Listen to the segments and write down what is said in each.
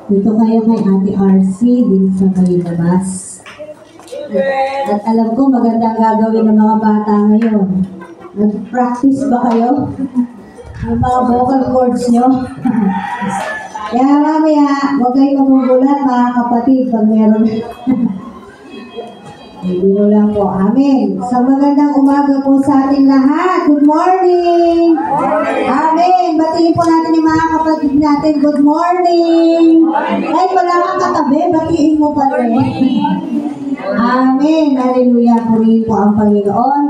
Dito kayo kay Ate RC, din sa may labas. At alam ko magandang gagawin ng mga bata ngayon. Nag-practice ba kayo? Yung mga vocal cords nyo? Kaya mamaya, huwag kayong magugulat mga kapatid pag meron. Hindi mo lang po. Amen. Sa magandang umaga po sa ating lahat. Good morning! Amen. Batiin po natin yung mga kapatid natin. Good morning! Kahit wala kang katabi, batiin mo pa rin. Amen. Hallelujah. Purihin po ang Panginoon.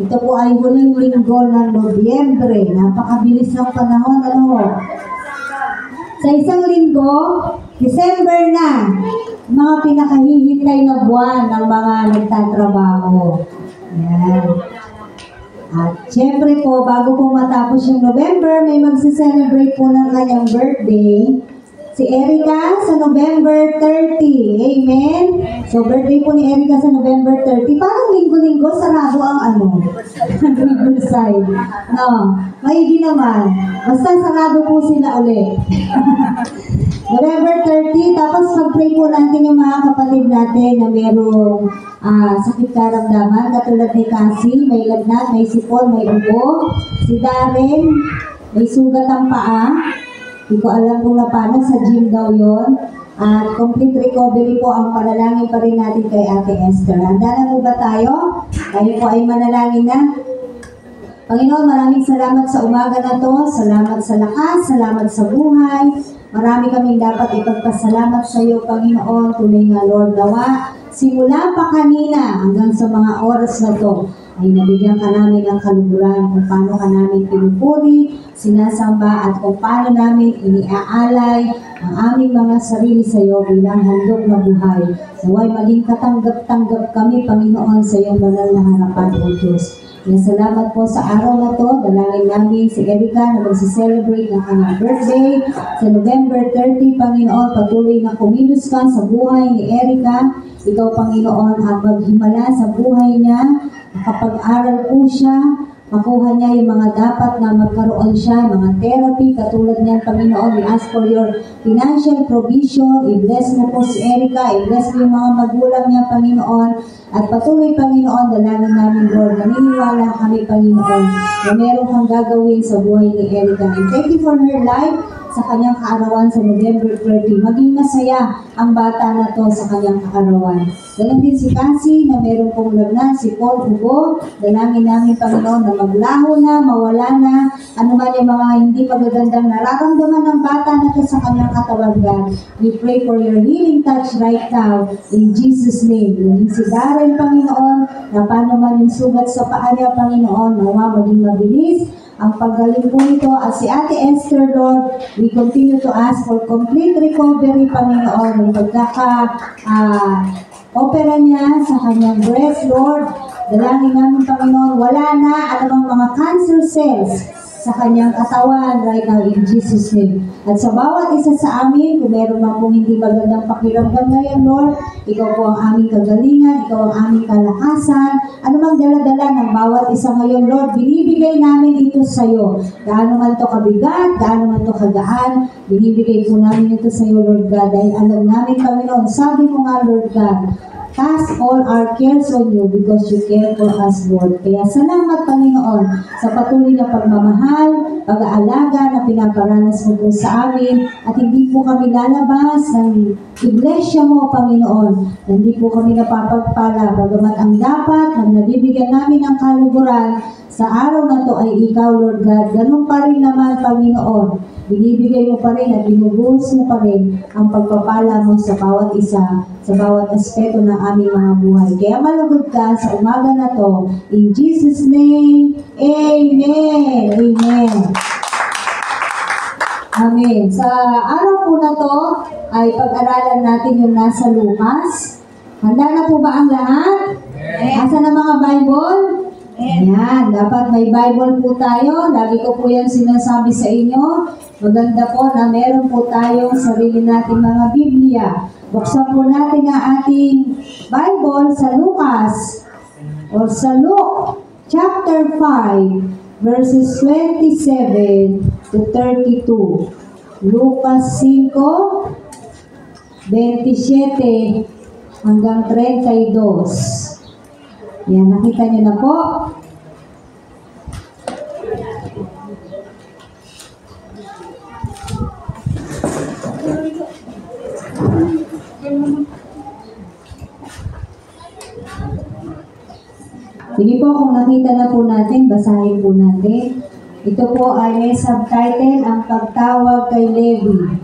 Ito po ay huling linggo ng Nobyembre. Napakabilis ng panahon. Ano? Sa isang linggo, December na, mga pinakahihintay na buwan ng mga nagtatrabaho. Yan. At syempre po, bago po matapos yung November, may magse-celebrate po ng kanyang birthday. Si Erica sa November 30. Amen? So, birthday po ni Erica sa November 30. Parang linggo-linggo, sarado ang Riverside. No, maigi naman. Basta sarado po sila ulit. November 30, tapos pag-pray po natin yung mga kapatid natin na merong sakit karamdaman, katulad ni Cassie, may lagnat, may sipon, may ubo. Si Darren, may sugat ang paa. Hindi ko alam kung na paano, sa gym daw yon. At complete recovery po ang panalangin pa rin natin kay Ate Esther. Handa na po ba tayo? Tayo po ay manalangin na. Panginoon, maraming salamat sa umaga na to. Salamat sa lakas, salamat sa buhay. Marami kaming dapat ipagpasalamat sa iyo, Panginoon. Tunay nga, Lord, nawa. Simula pa kanina hanggang sa mga oras na to, ay nabigyan ka namin ng kaluguran kung paano ka namin pinupuri, sinasamba, at kung paano namin iniaalay ang aming mga sarili sa iyo bilang handog na buhay. Naway maging katanggap-tanggap kami, Panginoon, sa iyong banal na harapan, O Diyos. Kaya salamat po sa araw na to. Dalangin namin si Erica na mag-celebrate ng kanyang birthday sa November 30, Panginoon. Patuloy na kumilos ka sa buhay ni Erica. Ikaw, Panginoon, ang maghimala sa buhay niya. Kapag-aral po siya, makuha niya yung mga dapat na magkaroon siya, mga therapy, katulad niyan, Panginoon, we ask for your financial provision. I-bless mo po si Erica, i-bless mo yung mga magulang niya, Panginoon, at patuloy, Panginoon, dalangin namin, Lord, naniniwala kami, Panginoon, na meron kang gagawin sa buhay ni Erica. And thank you for her life sa kanyang kaarawan sa November 30. Maging masaya ang bata na to sa kanyang kaarawan. Ganon din si Cassie na meron pong lagnat, si Paul Ugo. Dalangin namin, Panginoon, na maglaho na, mawala na, ano man yung mga hindi pagagandang nararamdaman ng bata na to sa kanyang katawan, God. We pray for your healing touch right now in Jesus' name. Yung si Darren, Panginoon, na paano man yung sugat sa paa niya, Panginoon, nawa maging mabilis ang paggaling po nito. At si Ate Esther, Lord, we continue to ask for complete recovery, Panginoon, ng opera niya sa kanyang breast, Lord. Dalangin namin, Panginoon, wala na anumang mga cancer cells sa kanyang katawan right now in Jesus' name. At sa bawat isa sa amin, kung meron man pong hindi magandang pakiramdam ngayon, Lord, ikaw po ang aming kagalingan, ikaw ang aming kalakasan, anumang dala-dala ng bawat isa ngayon, Lord, binibigay namin ito sa iyo. Gaano man ito kabigat, gaano man ito kagaan, binibigay po namin ito sa iyo, Lord God, dahil alam namin, Panginoon, sabi mo nga, Lord God, cast all our cares on you because you care for us, Lord. Kaya salamat, Panginoon, sa patuloy na pagmamahal, pag-aalaga na pinaparanas mo po sa amin, at hindi po kami lalabas ng iglesia mo, Panginoon. Hindi po kami napapagpala, bagamat ang dapat na nabibigyan namin ng kaluguran sa araw na to ay ikaw, Lord God. Ganun pa rin naman, Panginoon. Binibigay mo pa rin at binubuhos mo pa rin ang pagpapala mo sa bawat isa, sa bawat aspeto ng aming mga buhay. Kaya malugod ka sa umaga na to. In Jesus' name, Amen. Amen. Amen. Sa araw po na to ay pag-aralan natin yung nasa Lucas. Handa na po ba ang lahat? Asan ang mga Bible? Ayan, dapat may Bible po tayo. Lagi ko po yan sinasabi sa inyo. Maganda po na meron po tayong sarili nating mga Biblia. Buksan po natin ang ating Bible sa Lucas or sa Luke chapter 5 verses 27 to 32. Lucas 5 27 hanggang 32. Yan, nakita niyo na po. Sige po, kung nakita na po natin, basahin po natin. Ito po ay may subtitle, Ang Pagtawag kay Levi.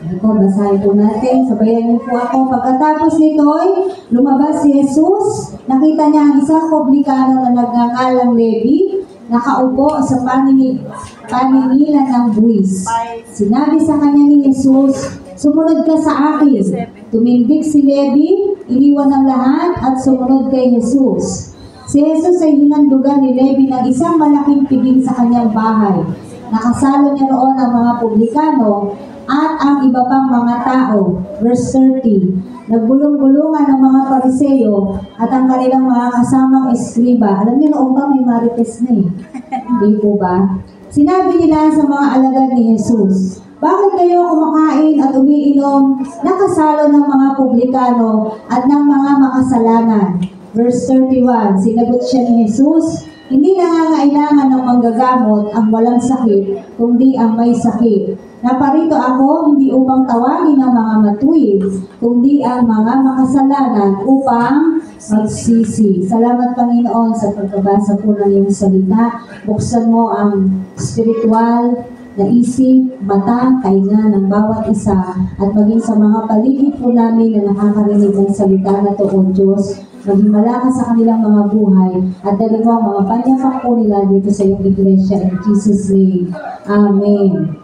Ito po, basahin po natin. Sabayan niyo po ako. Pagkatapos nito'y lumabas si Jesus. Nakita niya ang isang publikano na nagngangalang Levi, nakaupo sa paningilan ng buwis. Sinabi sa kanya ni Jesus, "Sumunod ka sa akin." Tumindig si Levi, iniwan ng lahat at sumunod kay Jesus. Si Jesus ay hinandugan ni Levi ng isang malaking piging sa kanyang bahay. Nakasalo niya roon ang mga publikano at ang iba pang mga tao. Verse 30, nagbulong-bulungan ng mga Pariseo at ang kanilang mga kasamang eskriba. Alam niyo noong pa may marites na eh. Hindi po ba? Sinabi nila sa mga alagad ni Jesus, "Bakit kayo kumakain at umiinom, nakasalo ng mga publikano at ng mga makasalanan?" Verse 31, sinagot siya ni Jesus, "Hindi nangangailangan ng manggagamot ang walang sakit, kundi ang may sakit. Naparito ako hindi upang tawagin ang mga matuwid, kundi ang mga makasalanan upang magsisi." Salamat Panginoon sa pagkabasa po ng iyong salita. Buksan mo ang spiritual na isip, mata, tainga ng bawat isa at maging sa mga paligid po namin na nakakarinig ng salita na to, O Diyos. Maging malakas sa kanilang mga buhay at dalhin mo ang mga panyapak po nila dito sa iyong iglesia. In Jesus' name. Amen.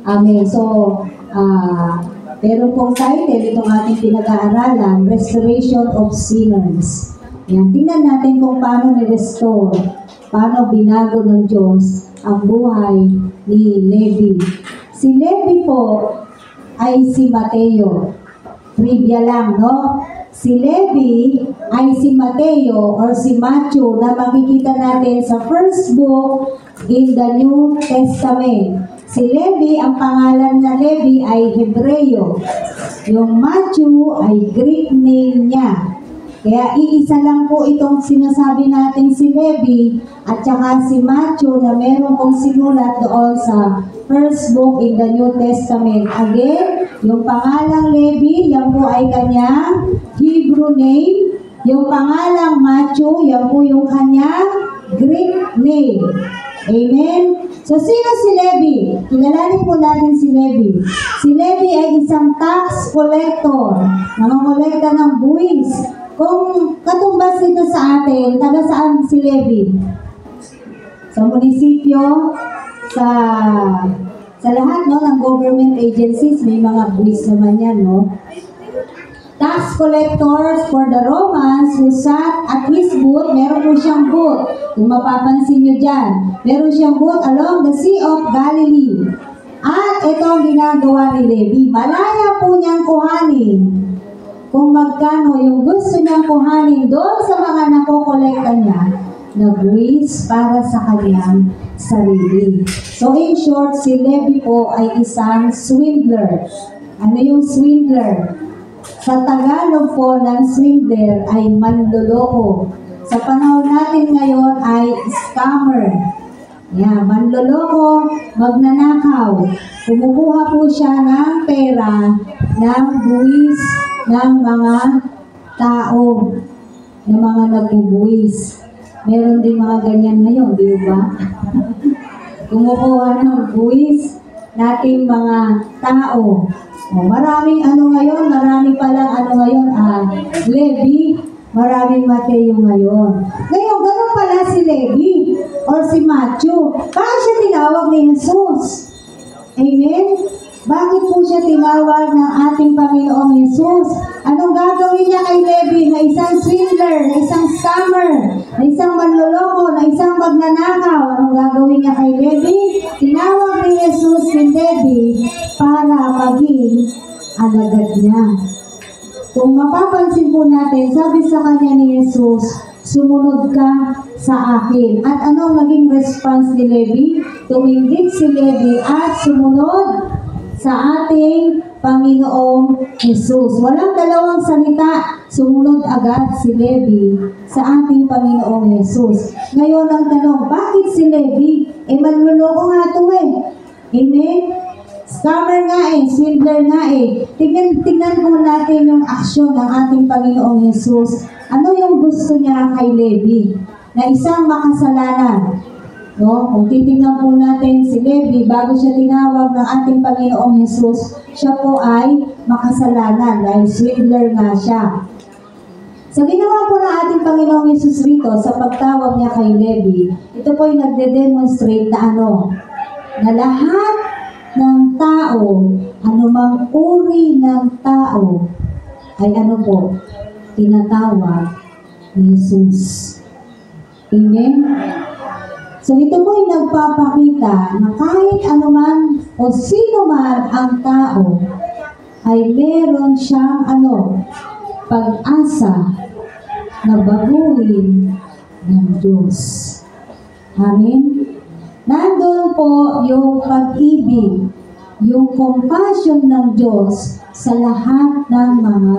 Amen. So, pero pong title, itong ating pinag-aaralan, Restoration of Sinners. Yan, tingnan natin kung paano ni-restore, paano binago ng Diyos ang buhay ni Levi. Si Levi po ay si Mateo. Trivia lang, no? Si Levi ay si Mateo or si Matthew na makikita natin sa first book in the New Testament. Si Levi, ang pangalan na Levi ay Hebreo. Yung Matthew ay Greek name niya. Kaya iisa lang po itong sinasabi natin si Levi at saka si Matthew na meron pong sinulat doon sa first book in the New Testament. Again, yung pangalang Levi, yan po ay kanyang Hebrew name. Yung pangalang Matthew, yan po yung kanyang Greek name. Amen? So, sino si Levi? Kilalanin po natin si Levi. Si Levi ay isang tax collector. Nangongolekta ng buwis. Kung katumbas nito sa atin, taga saan si Levi? Sa munisipyo, sa lahat no, ng government agencies, may mga buwis naman yan, no? Tax collectors for the Romans who sat at his booth, meron po siyang booth. Kung mapapansin nyo dyan, meron siyang booth along the Sea of Galilee. At ito ang ginagawa ni Levi. Malaya po niyang kuhanin kung magkano yung gusto niyang kuhanin doon sa mga nakokolekta niya na buwis para sa kanyang sarili. So in short, si Levi po ay isang swindler. Ano yung swindler? Sa Tagalog po ng swindler ay manloloko. Sa panahon natin ngayon ay scammer. Yeah, manloloko, magnanakaw. Kumukuha po siya ng pera, ng buwis, ng mga tao, ng mga nagbubuwis. Meron din mga ganyan ngayon, di ba? Kumukuha ng buwis nating mga tao. Maraming ano ngayon, marami palang ano ngayon, Levi, maraming Mateo ngayon. Ngayon, ganun pala si Levi or si Matthew. Bakit siya tinawag ni Jesus? Amen? Bakit po siya tinawag ng ating Panginoong Jesus? Anong gagawin niya kay Levi na isang swindler, na isang scammer, na isang manloloko, na isang magnanakaw? Anong gagawin niya kay Levi? Tinawag ni Jesus si Levi para maging alagad niya. Kung mapapansin po natin, sabi sa kanya ni Jesus, "Sumunod ka sa akin." At anong naging response ni Levi? Tumindig si Levi at sumunod sa ating Panginoong Jesus. Walang dalawang salita, sumunod agad si Levi sa ating Panginoong Jesus. Ngayon ang tanong, bakit si Levi? Manluloko nga ito eh. Amen? Scammer nga eh, swindler nga eh. Tingnan po natin yung aksyon ng ating Panginoong Jesus. Ano yung gusto niya kay Levi? Na isang makasalanan. No? Kung titingnan po natin si Levi, bago siya tinawag ng ating Panginoong Jesus, siya po ay makasalanan dahil swindler nga siya. Sa ginawa po ng ating Panginoong Jesus rito, sa pagtawag niya kay Levi, ito po ay nagde-demonstrate na na lahat ng tao, anumang uri ng tao, ay tinatawag ni Jesus. Amen? So ito po ay nagpapakita na kahit anuman o sino man ang tao, ay meron siyang pag-asa na baguhin ng Diyos. Amen? Nandun po yung pag-ibig, yung compassion ng Diyos sa lahat ng mga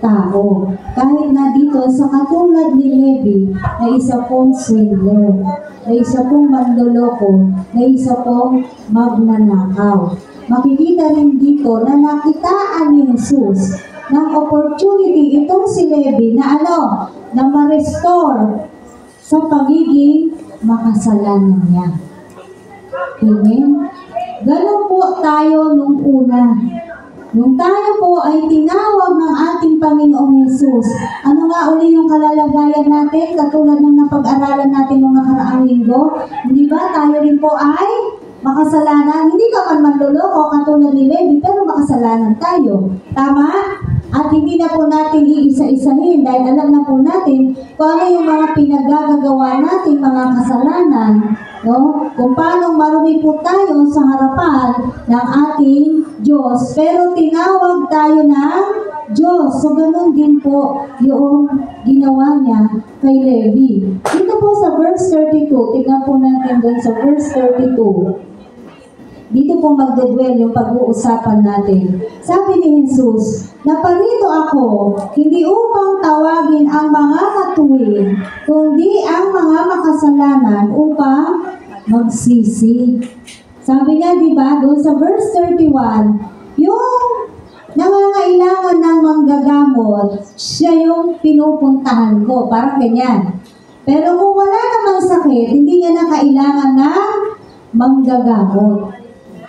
tao. Kahit na dito sa katulad ni Levi, na isa pong swindler, na isa pong manloloko, na isa pong magnanakaw. Makikita rin dito na nakitaan ni Jesus ng opportunity itong si Levi na na ma-restore sa pagiging makasalanan niya. Amen? Ganun po tayo nung una. Nung tayo po ay tinawag ng ating Panginoong Jesus, ano nga uli yung kalalagayan natin, katulad ng napag-aralan natin nung nakaraang linggo? Hindi ba tayo rin po ay makasalanan? Hindi ka man manloloko katulad ni Levi, pero makasalanan tayo. Tama? At hindi na po natin iisa-isahin dahil alam na po natin kung ano yung mga pinaggagawa natin, mga kasalanan, no? Kung paano marumi po tayo sa harapan ng ating Diyos. Pero tinawag tayo ng Diyos. So, ganun din po yung ginawa niya kay Levi. Dito po sa verse 32, tignan po natin doon sa verse 32. Dito po magdedwell yung pag-uusapan natin. Sabi ni Jesus, naparito ako, hindi upang tawagin ang mga matuwid, kundi ang mga makasalanan upang magsisi. Sabi niya, di ba, doon sa verse 31, yung nangangailangan ng manggagamot, siya yung pinupuntahan ko. Parang ganyan. Pero kung wala namang sakit, hindi niya na kailangan ng manggagamot.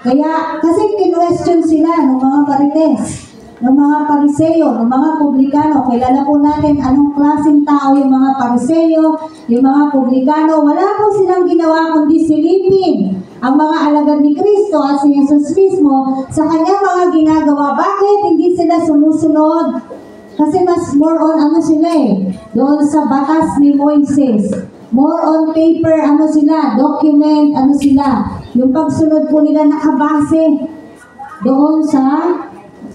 Kaya, kasi kinwestiyon sila ng mga Marites, ng mga Pariseo, ng mga Publikano. Kilala po natin anong klaseng tao yung mga Pariseo, yung mga Publikano. Wala po silang ginawa kundi silipin ang mga alagad ni Kristo at si Jesus mismo sa kanyang mga ginagawa. Bakit hindi sila sumusunod? Kasi mas more on sila doon sa batas ni Moises. More on paper, sila, document, sila. Yung pagsunod po nila nakabase doon sa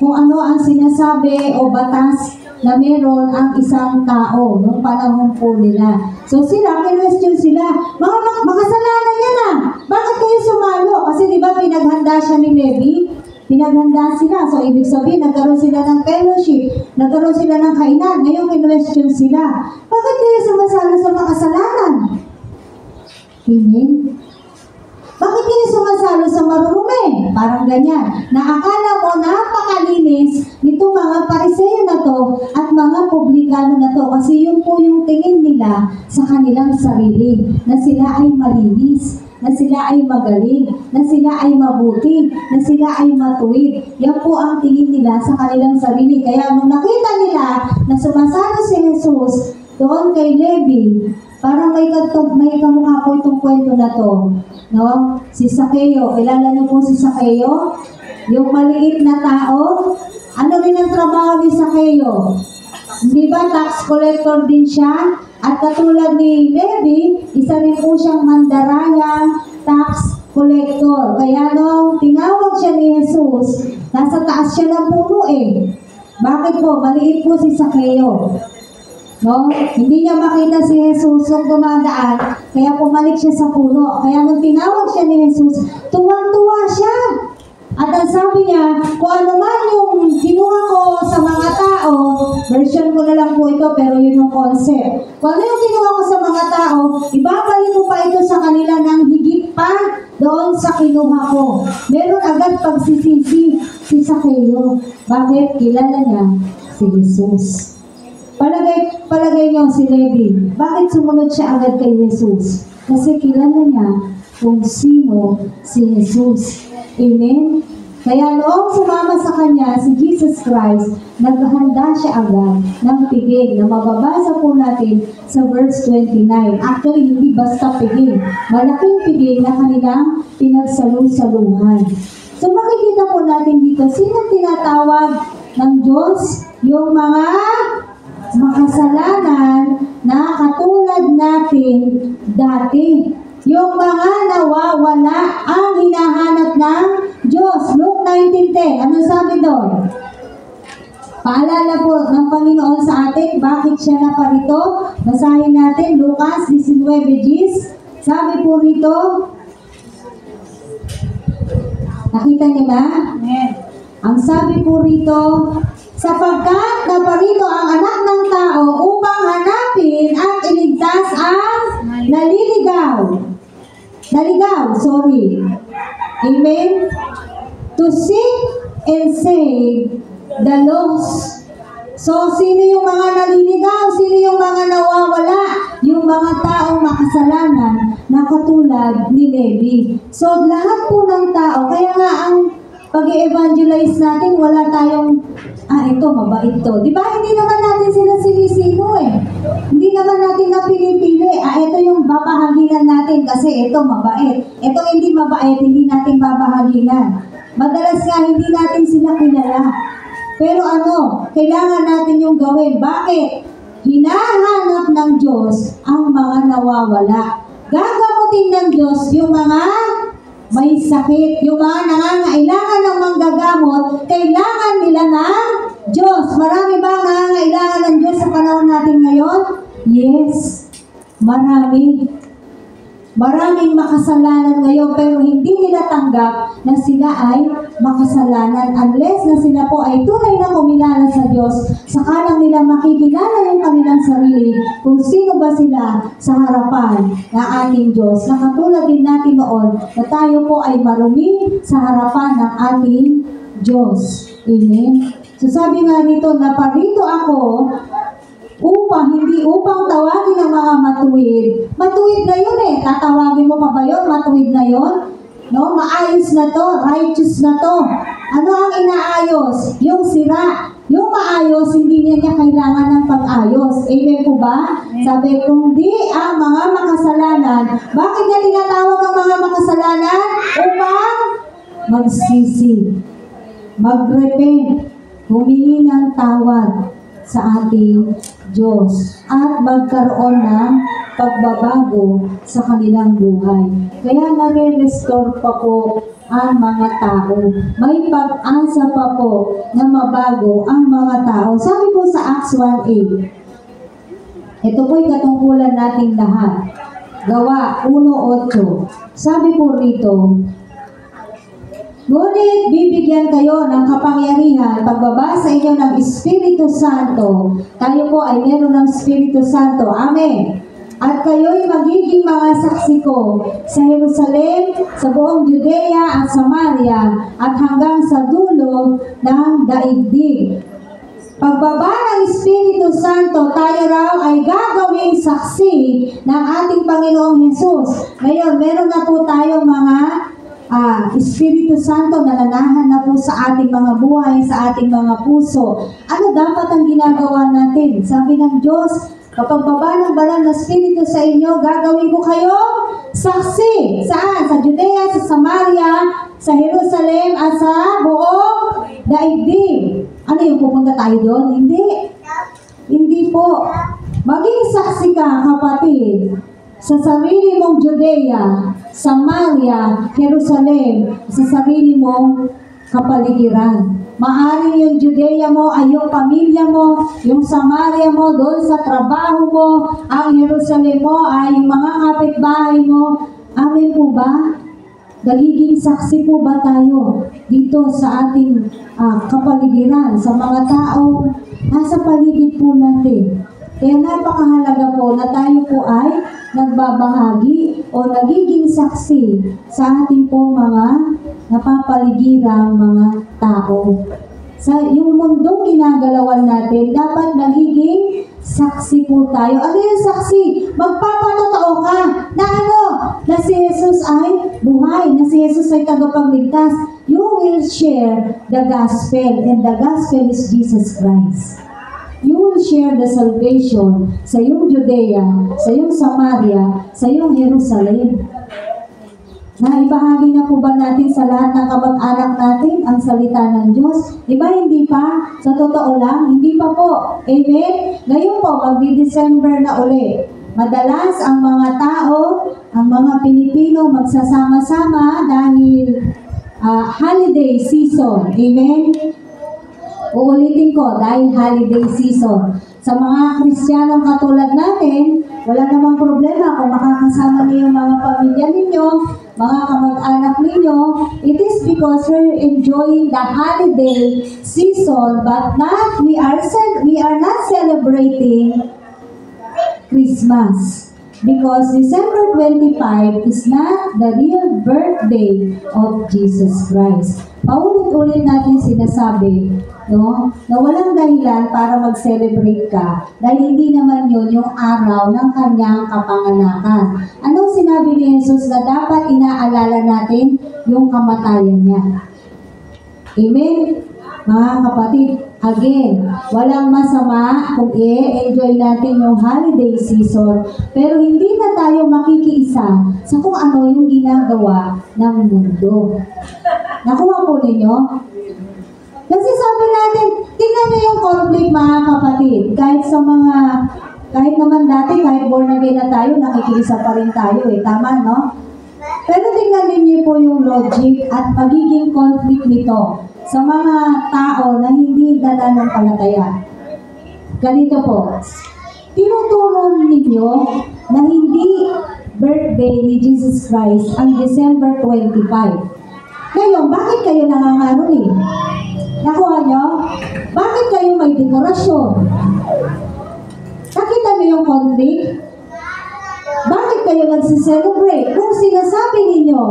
kung ano ang sinasabi o batas na meron ang isang tao noong panahon po nila. So sila, kinwestiyon sila, makasalanan yan bakit kayo sumalo? Kasi di ba pinaghanda siya ni Levi? Pinaghanda sila. So ibig sabihin, nagkaroon sila ng fellowship, nagkaroon sila ng kainan. Ngayon kinwestiyon sila, bakit kayo sumasalo sa makasalanan? Amen? Bakit kayo sumasalo sa marurumi? Parang ganyan. Naakala mo napakalinis nitong mga Pariseo na to at mga Publikano na to. Kasi yun po yung tingin nila sa kanilang sarili. Na sila ay malinis, na sila ay magaling, na sila ay mabuti, na sila ay matuwid. Yan po ang tingin nila sa kanilang sarili. Kaya nung nakita nila na sumasalo si Jesus doon kay Levi, parang may kamukha po itong kwento na to. No? Si Sakeo, kilala niyo po si Sakeo? Yung maliit na tao. Ano rin ang trabaho ni Sakeo? Di ba tax collector din siya? At katulad ni Levi, isa rin po siyang mandarayang tax collector. Kaya nung tinawag siya ni Jesus, nasa taas siya ng puno Bakit po? Maliit po si Sakeo. No? Hindi niya makita si Jesus nung dumadaan, kaya pumalik siya sa puno. Kaya nung tinawag siya ni Jesus, tuwang-tuwa siya. At ang sabi niya, kung ano man yung kinuha ko sa mga tao, version ko na lang po ito, pero yun yung concept. Kung ano yung kinuha ko sa mga tao, ibabalik ko pa ito sa kanila ng higit pa doon sa kinuha ko. Meron agad pagsisisi si Zaccheo. Bakit? Kilala niya si Jesus. Palagay niyo si Levi. Bakit sumunod siya agad kay Jesus? Kasi kilala niya kung sino si Jesus. Amen? Kaya noong sumama sa kanya si Jesus Christ, naghahanda siya agad ng piging na mababasa po natin sa verse 29. Actually, hindi basta piging. Malaking piging na kanilang pinagsalu-saluhan. So makikita po natin dito, sino tinatawag ng Diyos? Yung mga makasalanan na katulad natin dati. Yung mga nawawala ang hinahanap ng Diyos. Luke 19:10. Ano sabi doon? Paalala po ng Panginoon sa atin, bakit siya naparito? Basahin natin, Lucas 19:10. Sabi po rito, nakita niyo na? Amen. Ang sabi po rito, sapagkat naparito ang anak ng tao upang hanapin at iligtas ang naligaw. Amen? To seek and save the lost. So, sino yung mga naliligaw? Sino yung mga nawawala? Yung mga taong makasalanan na katulad ni Levi. So, lahat po ng tao, kaya nga ang pag-i-evangelize natin, wala tayong, ito, mabait to. Di ba? Hindi naman natin sila sinisino eh. Hindi naman natin na pinipili. Ito yung babahaginan natin kasi ito mabait. Ito hindi mabait, hindi natin babahaginan. Madalas nga, hindi natin sila kilala. Pero kailangan natin yung gawin. Bakit? Hinahanap ng Diyos ang mga nawawala. Gagamutin ng Diyos yung mga may sakit. Yung mga nangangailangan ng manggagamot, kailangan nila ng Diyos. Marami ba ang nangangailangan ng Diyos sa panahon natin ngayon? Yes. Marami. Maraming makasalanan ngayon pero hindi nila tanggap na sila ay makasalanan unless na sila po ay tunay na kumilala sa Diyos. Saka lang nila makikilala yung kanilang sarili kung sino ba sila sa harapan ng ating Diyos. Na katulad din natin noon na tayo po ay marumi sa harapan ng ating Diyos. Amen? So sabi nga rito, naparito ako hindi upang tawagin ang mga matuwid. Matuwid na yun eh. Tatawagin mo pa ba yun? Matuwid na yun? No? Maayos na to. Righteous na to. Ano ang inaayos? Yung sira. Yung maayos, hindi niya kailangan ng pag-ayos. Amen po ba? Sabi, kung di ang mga makasalanan, bakit niya tinatawag ang mga makasalanan? Upang magsisi, mag-repent, humingi ng tawad sa ating Diyos at magkaroon ng pagbabago sa kanilang buhay. Kaya nare-restore pa po ang mga tao. May pag-asa pa po na mabago ang mga tao. Sabi po sa Acts 1:8, ito po'y katungkulan nating lahat. Gawa 1:8. Sabi po rito, ngunit bibigyan kayo ng kapangyarihan pagbaba sa inyo ng Espiritu Santo. Tayo po ay meron ng Espiritu Santo. Amen. At kayo'y magiging mga saksi ko sa Jerusalem, sa buong Judea at Samaria, at hanggang sa dulo ng daigdig. Pagbaba ng Espiritu Santo, tayo raw ay gagawing saksi ng ating Panginoong Hesus. Ngayon, meron na po tayong mga Espiritu Santo na nanahan na po sa ating mga buhay, sa ating mga puso. Ano dapat ang ginagawa natin? Sabi ng Diyos, kapag baba ng banal na Espiritu sa inyo, gagawin ko kayo saksi. Saan? Sa Judea, sa Samaria, sa Jerusalem, at sa buong daigdig. Ano yung pupunta tayo doon? Hindi. Hindi po. Maging saksi ka, kapatid, sa sarili mong Judea, Samaria, Jerusalem, sa sarili mong kapaligiran. Maaring yung Judea mo ay yung pamilya mo, yung Samaria mo, doon sa trabaho mo, ang Jerusalem mo ay yung mga kapitbahay mo. Amen po ba? Nagiging saksi po ba tayo dito sa ating kapaligiran, sa mga tao nasa paligid po natin? Kaya napakahalaga po na tayo po ay nagbabahagi o nagiging saksi sa ating po mga napapaligirang mga tao. Sa yung mundong ginagalawan natin, dapat nagiging saksi po tayo. Ano yung saksi? Magpapatotoo ka na ano? Na si Jesus ay buhay, na si Jesus ay tagapagligtas. You will share the gospel, and the gospel is Jesus Christ. You will share the salvation sa iyong Judea, sa iyong Samaria, sa iyong Jerusalem. Naibahagi na po ba natin sa lahat ng kamag-anak natin ang salita ng Diyos? Diba hindi pa? Sa totoo lang, hindi pa po. Amen? Ngayon po, magdi-December na uli. Madalas ang mga tao, ang mga Pilipino magsasama-sama dahil holiday season. Amen? Uulitin ko, dahil holiday season. Sa mga Kristiyanong katulad natin, wala namang problema kung makakasama niyo yung mga pamilya ninyo, mga kamag-anak ninyo. It is because we're enjoying the holiday season, but we are not celebrating Christmas. Because December 25 is not the real birthday of Jesus Christ. Paulit-ulit natin sinasabi, no, na walang dahilan para mag-celebrate ka dahil hindi naman yun yung araw ng kanyang kapanganakan. Anong sinabi ni Jesus na dapat inaalala natin? Yung kamatayan niya. Amen? Mga kapatid, again, walang masama kung i-enjoy natin yung holiday season, pero hindi na tayo makikiisa sa kung ano yung ginagawa ng mundo. Nakuha po ninyo? Kasi sabi natin, tingnan niyo yung conflict, mga kapatid. Kahit naman dati, kahit born again na tayo, nakikiisa pa rin tayo Tama, no? Pero tingnan niyo po yung logic at pagiging conflict nito sa mga tao na hindi nananampalataya. Ganito po, tinuturo ninyo na hindi birthday ni Jesus Christ ang December 25. Ngayon, bakit kayo nangangaroling? Nakuha nyo? Bakit kayo may dekorasyon? Nakita nyo yung conflict? Bakit kayo nagsiselebrate? Kung sinasabi ninyo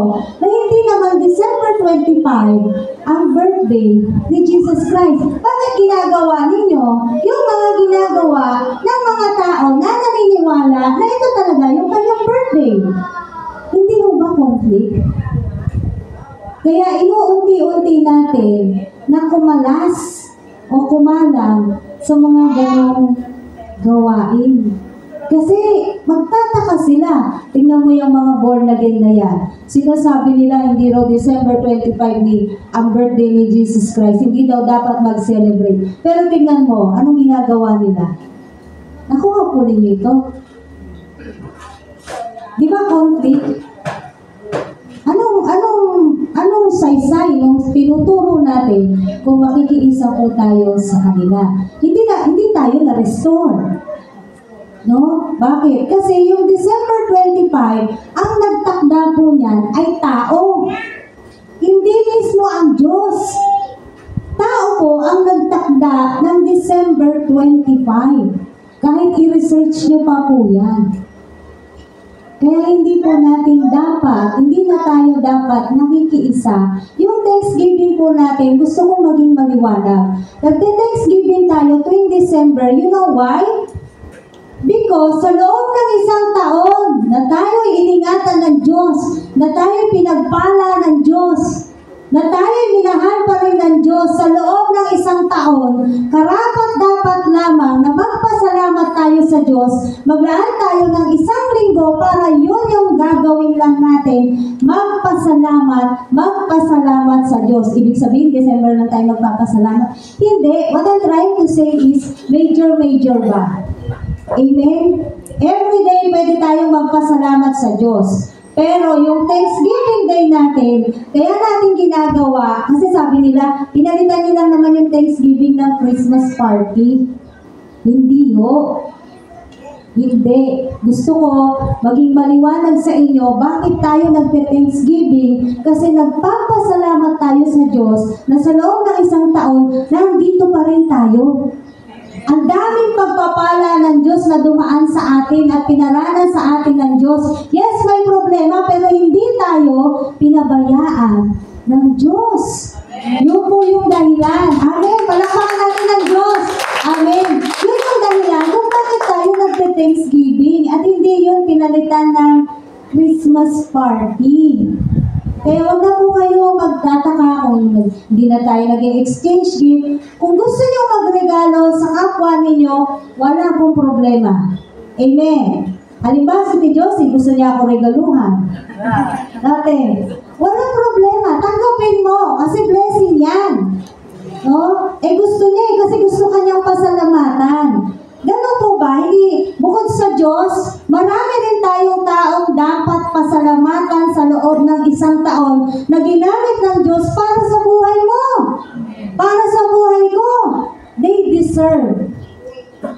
na hindi naman December 25 ang birthday ni Jesus Christ, bakit ginagawa ninyo yung mga ginagawa ng mga tao na naniniwala na ito talaga yung kanyang birthday? Hindi mo ba conflict? Kaya inuunti-unti natin na kumalas o kumalang sa mga ganong gawain. Kasi magtataka sila. Tingnan mo yung mga born again na yan. Sinasabi nila hindi raw December 25 ang birthday ni Jesus Christ. Hindi daw dapat mag-celebrate. Pero tingnan mo, anong ginagawa nila? Nakuha po ninyo ito. Di ba conflict? Anong saysay nung tinuturo natin kung makikiisa po tayo sa kanila? Hindi tayo na-restore. No? Bakit? Kasi yung December 25, ang nagtakda po niyan ay tao. Hindi mismo ang Diyos. Tao po ang nagtakda ng December 25. Kahit i-research niyo pa po yan. Kaya hindi na tayo dapat nakikiisa. Yung Thanksgiving po natin, gusto kong maging maliwanag. Nagte-Thanksgiving tayo tuwing December, you know why? Because sa loob ng isang taon na tayo iningatan ng Diyos, na tayo pinagpala ng Diyos, na tayo minahal pa rin ng Diyos sa loob ng isang taon, karapat-dapat lamang na magpasalamat tayo sa Diyos, maglaan tayo ng isang linggo para yun yung gagawin lang natin, magpasalamat sa Diyos. Ibig sabihin, December lang tayo magpapasalamat. Hindi. What I'm trying to say is, major ba? Amen? Every day pwede tayong magpasalamat sa Diyos. Pero yung Thanksgiving Day natin, kaya natin ginagawa, kasi sabi nila, pinalitan nila naman yung Thanksgiving ng Christmas party. Hindi ho. Hindi. Gusto ko maging maliwanag sa inyo bakit tayo nagte-Thanksgiving kasi nagpapasalamat tayo sa Diyos na sa loob ng isang taon, nandito pa rin tayo. Ang daming pagpapala ng Diyos na dumaan sa atin at pinaranas sa atin ng Diyos. Yes, may problema, pero hindi tayo pinabayaan ng Diyos. Yun po yung dahilan. Amen. Palakpakan natin ng Diyos. Amen. Yun yung dahilan kung bakit tayo nagte-Thanksgiving at hindi yun pinalitan ng Christmas party. Kaya wag na po kayo magtataka kung hindi na tayo nag-exchange gift. Kung gusto niyo magregalo sa kapwa ninyo, wala pong problema. Amen. Halimbawa, si Josie, gusto niya ako regaluhan. Natin. Walang problema. Tanggapin mo. Kasi blessing yan. No? Gusto niya kasi gusto kanyang pasalamatan. Ganun po ba? Hindi, bukod sa Diyos, marami rin tayong taong dapat pasalamatan sa loob ng isang taon na ginamit ng Diyos para sa buhay mo. Para sa buhay ko. They deserve.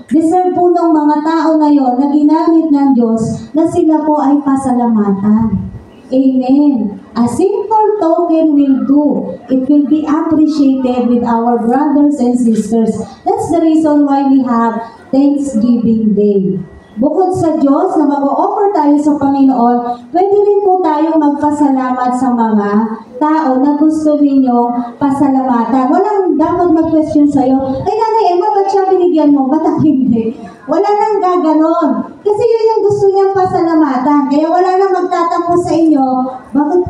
Deserve po ng mga tao na yon na ginamit ng Diyos na sila po ay pasalamatan. Amen. A simple token will do. It will be appreciated with our brothers and sisters. That's the reason why we have Thanksgiving Day. Bukod sa Diyos na mag-o-offer tayo sa Panginoon, pwede rin po tayong magpasalamat sa mga tao na gusto ninyong pasalamatan. Walang dapat mag-question sa'yo, ay Nanay Emma, ba't siya binigyan mo? Ba't ako hindi? Wala nang gaganon. Kasi yun yung gusto niyang pasalamatan. Kaya wala nang magtatampo sa inyo, bakit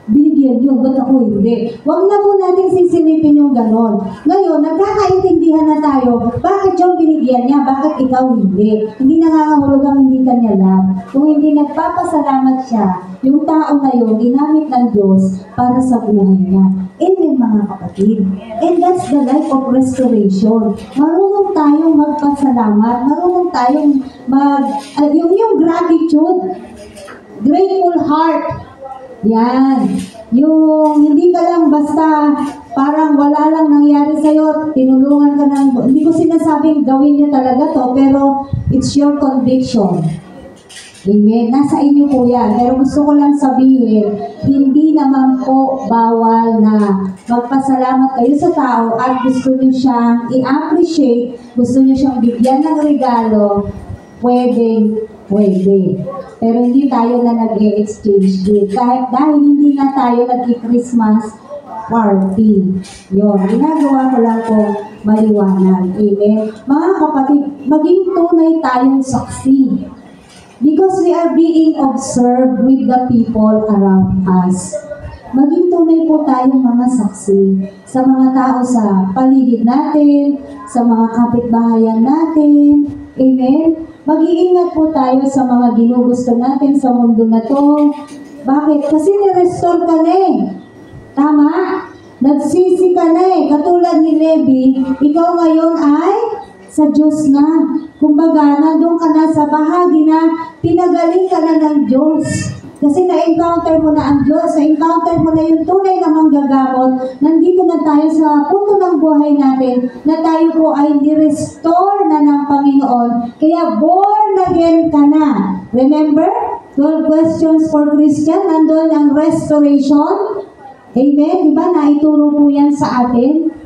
binigyan yun? Ba't ako hindi? Huwag na po natin sisilipin yung ganon. Ngayon, nagkakaintindihan na tayo, bakit yung binigyan niya? Bakit ikaw hindi? Hindi nangangahulog ang hindi ka niya lang. Kung hindi nagpapasalamat siya, yung tao na yun, ginamit ng Diyos para sa buhay niya. Amen, mga kapatid. And that's the life of restoration. Marunong tayong magpasalamat. Marunong tayong yung gratitude. Grateful heart. Yan. Yung hindi ka lang basta parang wala lang nangyari sa'yo, tinulungan ka ng, hindi ko sinasabing gawin niyo talaga to, pero it's your conviction. Amen. Nasa inyo po yan. Pero gusto ko lang sabihin, hindi naman po bawal na magpasalamat kayo sa tao at gusto niyo siyang i-appreciate, gusto niyo siyang bigyan ng regalo, pwede. Pero hindi tayo na nag-exchange gift. Dahil hindi na tayo nag-Christmas party. Yun, ginagawa ko lang po maliwanag. Amen. Mga kapatid, maging tunay tayong saksi. Because we are being observed with the people around us. Maging tunay po tayong mga saksi sa mga tao sa paligid natin, sa mga kapitbahayan natin. Amen? Mag-iingat po tayo sa mga ginugusto natin sa mundo na to. Bakit? Kasi ni-restore ka na eh. Tama? Nagsisi ka na eh. Katulad ni Levi, ikaw ngayon ay sa Diyos na. Kumbaga, nandun ka na sa bahagi na pinagaling ka na ng Diyos. Kasi na-encounter mo na ang Diyos, na-encounter mo na yung tunay na manggagamot. Nandito na tayo sa punto ng buhay natin na tayo po ay ni-restore na ng Panginoon. Kaya born again ka na. Remember? 12 questions for Christian. Nandun ang restoration. Amen? Diba? Naituro po yan sa atin.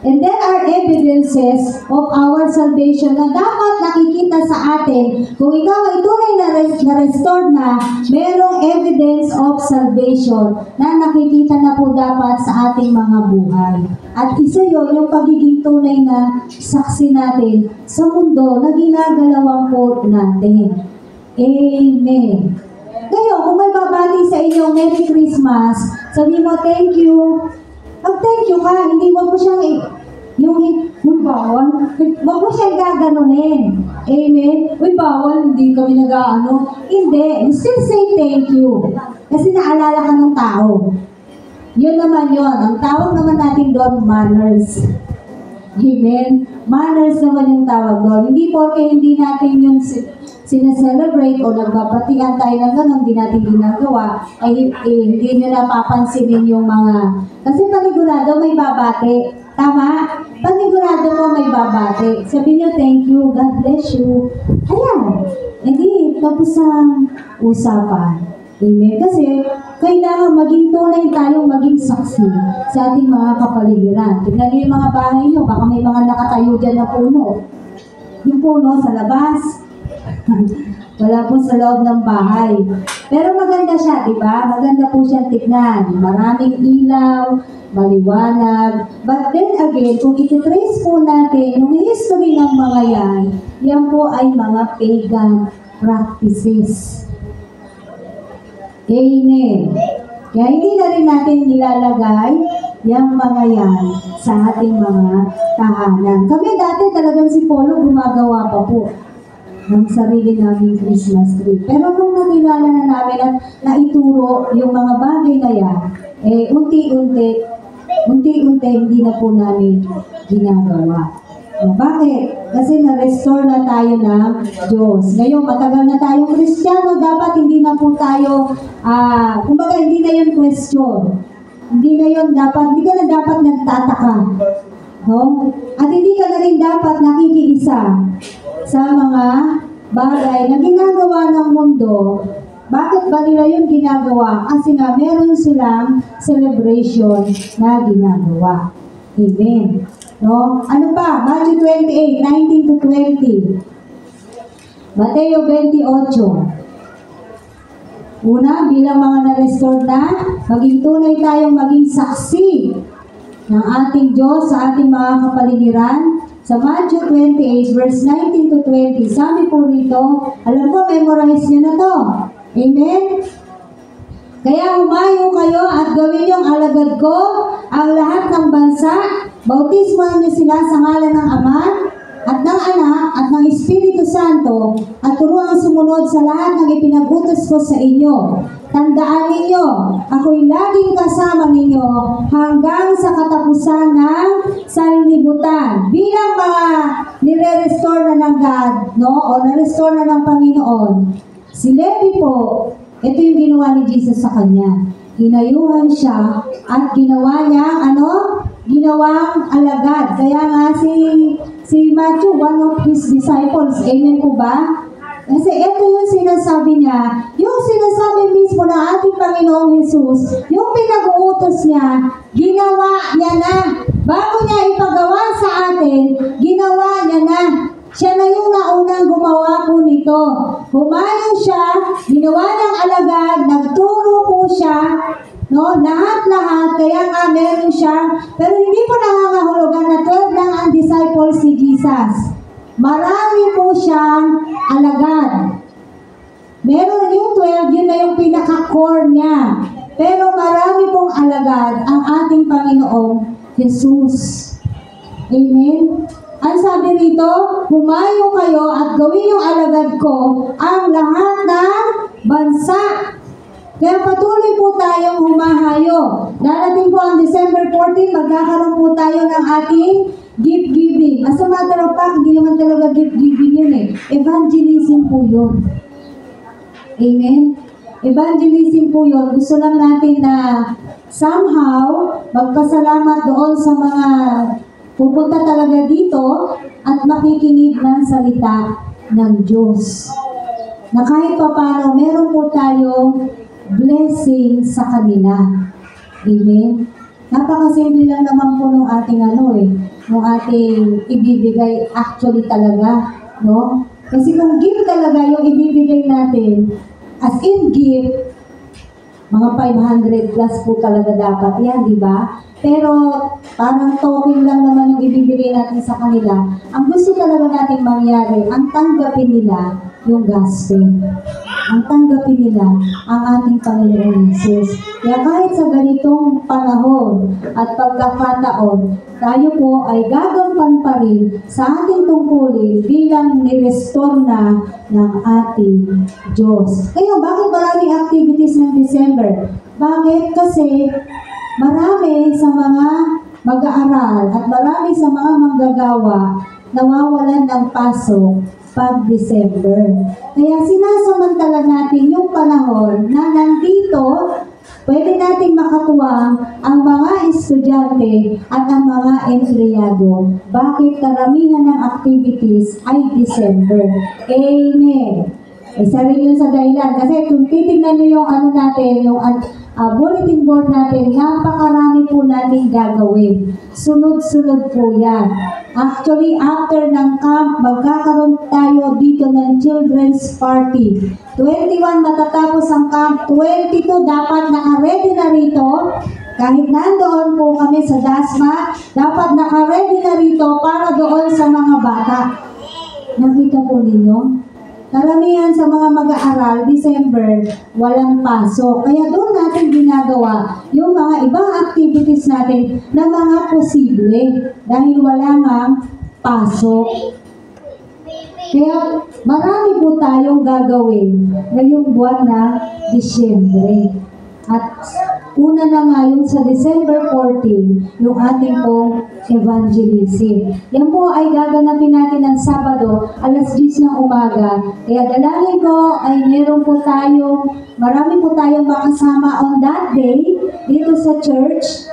And there are evidences of our salvation na dapat nakikita sa atin. Kung ikaw ay tunay na restored na, merong evidence of salvation na nakikita na po dapat sa ating mga buhay. At isa yun, yung pagiging tunay na saksi natin sa mundo na ginagalawan po natin. Amen. Ngayon, kung may babati sa inyo, Merry Christmas, sabi mo, thank you. Mag-thank you ka, hindi mo siyang bawal. Wag mo siyang gaganunin. Amen? Bawal, hindi kami nag-aano. Hindi. Still say thank you. Kasi naalala ka ng tao. Yun naman yun. Ang tawag naman natin doon, manners. Amen? Manners naman yung tawag doon. Hindi porke hindi natin yung sinaselebrate o nagbabatian tayo ng gano'n, hindi natin ginagawa, hindi nyo napapansinin yung mga, kasi panigurado may babati. Tama? panigurado mo may babati. Sabi niyo, thank you, God bless you. Ayan. Hindi, tapos ang usapan. Amen. Kasi, kailangan maging tunay tayong maging saksi sa ating mga kapaligiran. Tignan niyo yung mga bahay niyo, baka may mga nakatayo dyan na puno. Yung puno sa labas. Wala po sa loob ng bahay. Pero maganda siya, di ba? Maganda po siyang tignan. Maraming ilaw, maliwanag. But then again, kung ititrace po natin yung history ng mga yan po ay mga pagan practices. Amen. Kaya hindi na rin natin nilalagay yung mga yan sa ating mga tahanan. Kami dati talagang si Polo gumagawa pa po ng sarili naming Christmas tree. Pero nung nakilala na namin at naituro yung mga bagay na yan, unti-unti hindi na po namin ginagawa. Bakit? Kasi na-restore na tayo ng Diyos. Ngayon, matagal na tayong Kristiyano, dapat hindi na po tayo, kumbaga hindi na yun question. Hindi ka na dapat nagtataka. No? At hindi ka na rin dapat nakikiisa sa mga bagay na ginagawa ng mundo. Bakit ba nila yun ginagawa? Kasi nga meron silang celebration na ginagawa. Amen. No? Ano pa? Matthew 28, 19 to 20. Mateo 28. Una, bilang mga na-restore na, maging tunay tayong maging saksi ng ating Diyos sa ating mga kapaligiran. Sa Matthew 28, verse 19 to 20, sabi po rito, alam ko, memorize niyo na to. Amen? Kaya humayo kayo at gawin niyong alagad ko ang lahat ng bansa. Bautismohan niyo sila sa ngalan ng Ama at ng Anak at ng Espiritu Santo at turuan sumunod sa lahat ng ipinag-utos ko sa inyo. Tandaan ninyo, ako'y laging kasama ninyo hanggang sa katapusan ng sanlibutan. Bilang mga nire-restore na ng God, no? O na-restore na ng Panginoon. Si Levi po, ito yung ginawa ni Jesus sa kanya. Inayuhan siya at ginawa niya, ginawang alagad. Kaya nga si Matthew, one of his disciples, amen po ba? Kasi ito yung sinasabi niya, yung sinasabi mismo ng ating Panginoong Jesus, yung pinag-uutos niya, ginawa niya na. Bago niya ipagawa sa atin, ginawa niya na. Siya na yung naunang gumawa po nito. Humayo siya, ginawa niyang alagad, nagturo po siya, no? Lahat-lahat, kaya nga meron siya. Pero hindi po nangangahulugan na 12 lang ang disciples ni Jesus. Marami po siyang alagad. Meron yung 12, yun na yung pinaka-core niya. Pero marami pong alagad ang ating Panginoong Jesus. Amen? Ang sabi rito, humayo kayo at gawin yung alagad ko ang lahat ng bansa. Kaya patuloy po tayong humahayo. Darating po ang December 14, magkakaroon po tayo ng ating gift giving. As a matter of fact, hindi naman talaga gift giving yun eh. Evangelism po yun. Amen? Evangelism po yun. Gusto lang natin na somehow magpasalamat doon sa mga pupunta talaga dito at makikinig ng salita ng Diyos. Na kahit papano, meron po tayong blessing sa kanila. Amen? Napakasimple lang naman po nung ating nung ating ibibigay actually talaga, no? Kasi kung gift talaga yung ibibigay natin, as in gift, mga 500 plus po talaga dapat yan, di ba? Pero parang token lang naman yung ibibigay natin sa kanila. Ang gusto talaga nating mangyari, ang tanggapin nila yung gospel. Ang tanggapin nila ang ating Panginoon Jesus. Kaya kahit sa ganitong panahon at pagkakataon, tayo po ay gagampan pa rin sa ating tungkulin bilang ni-restore na ng ating Diyos. Kaya bakit maraming activities ng December? Bakit? Kasi marami sa mga mag-aaral at marami sa mga manggagawa nawawalan ng pasok pag December. Kaya sinasamantala natin yung panahon na nandito Pwede nating makatuwang ang mga estudyante at ang mga empleyado. Bakit karamihan ng activities ay December? Amen. Isa rin yun sa dahilan. Kasi kung titignan nyo yung natin, yung bulletin board natin, napakarami po natin gagawin. Sunod-sunod po yan. Actually, after ng camp, magkakaroon tayo dito ng children's party. 21 matatapos ang camp, 22 dapat naka-ready na rito. Kahit nandoon po kami sa DASMA, dapat naka-ready na rito para doon sa mga bata. Nakita po ninyo? Karamihan sa mga mag-aaral, December, walang pasok. Kaya doon natin ginagawa yung mga ibang activities natin na mga posible dahil wala nga pasok. Kaya marami po tayong gagawin ngayong buwan na Disyembre. At una na nga yung sa December 14, yung ating pong evangelism. Yan po ay gaganapin natin ng Sabado, alas 10 ng umaga. Kaya dalangin ko ay meron po tayong, marami po tayong makasama on that day dito sa church,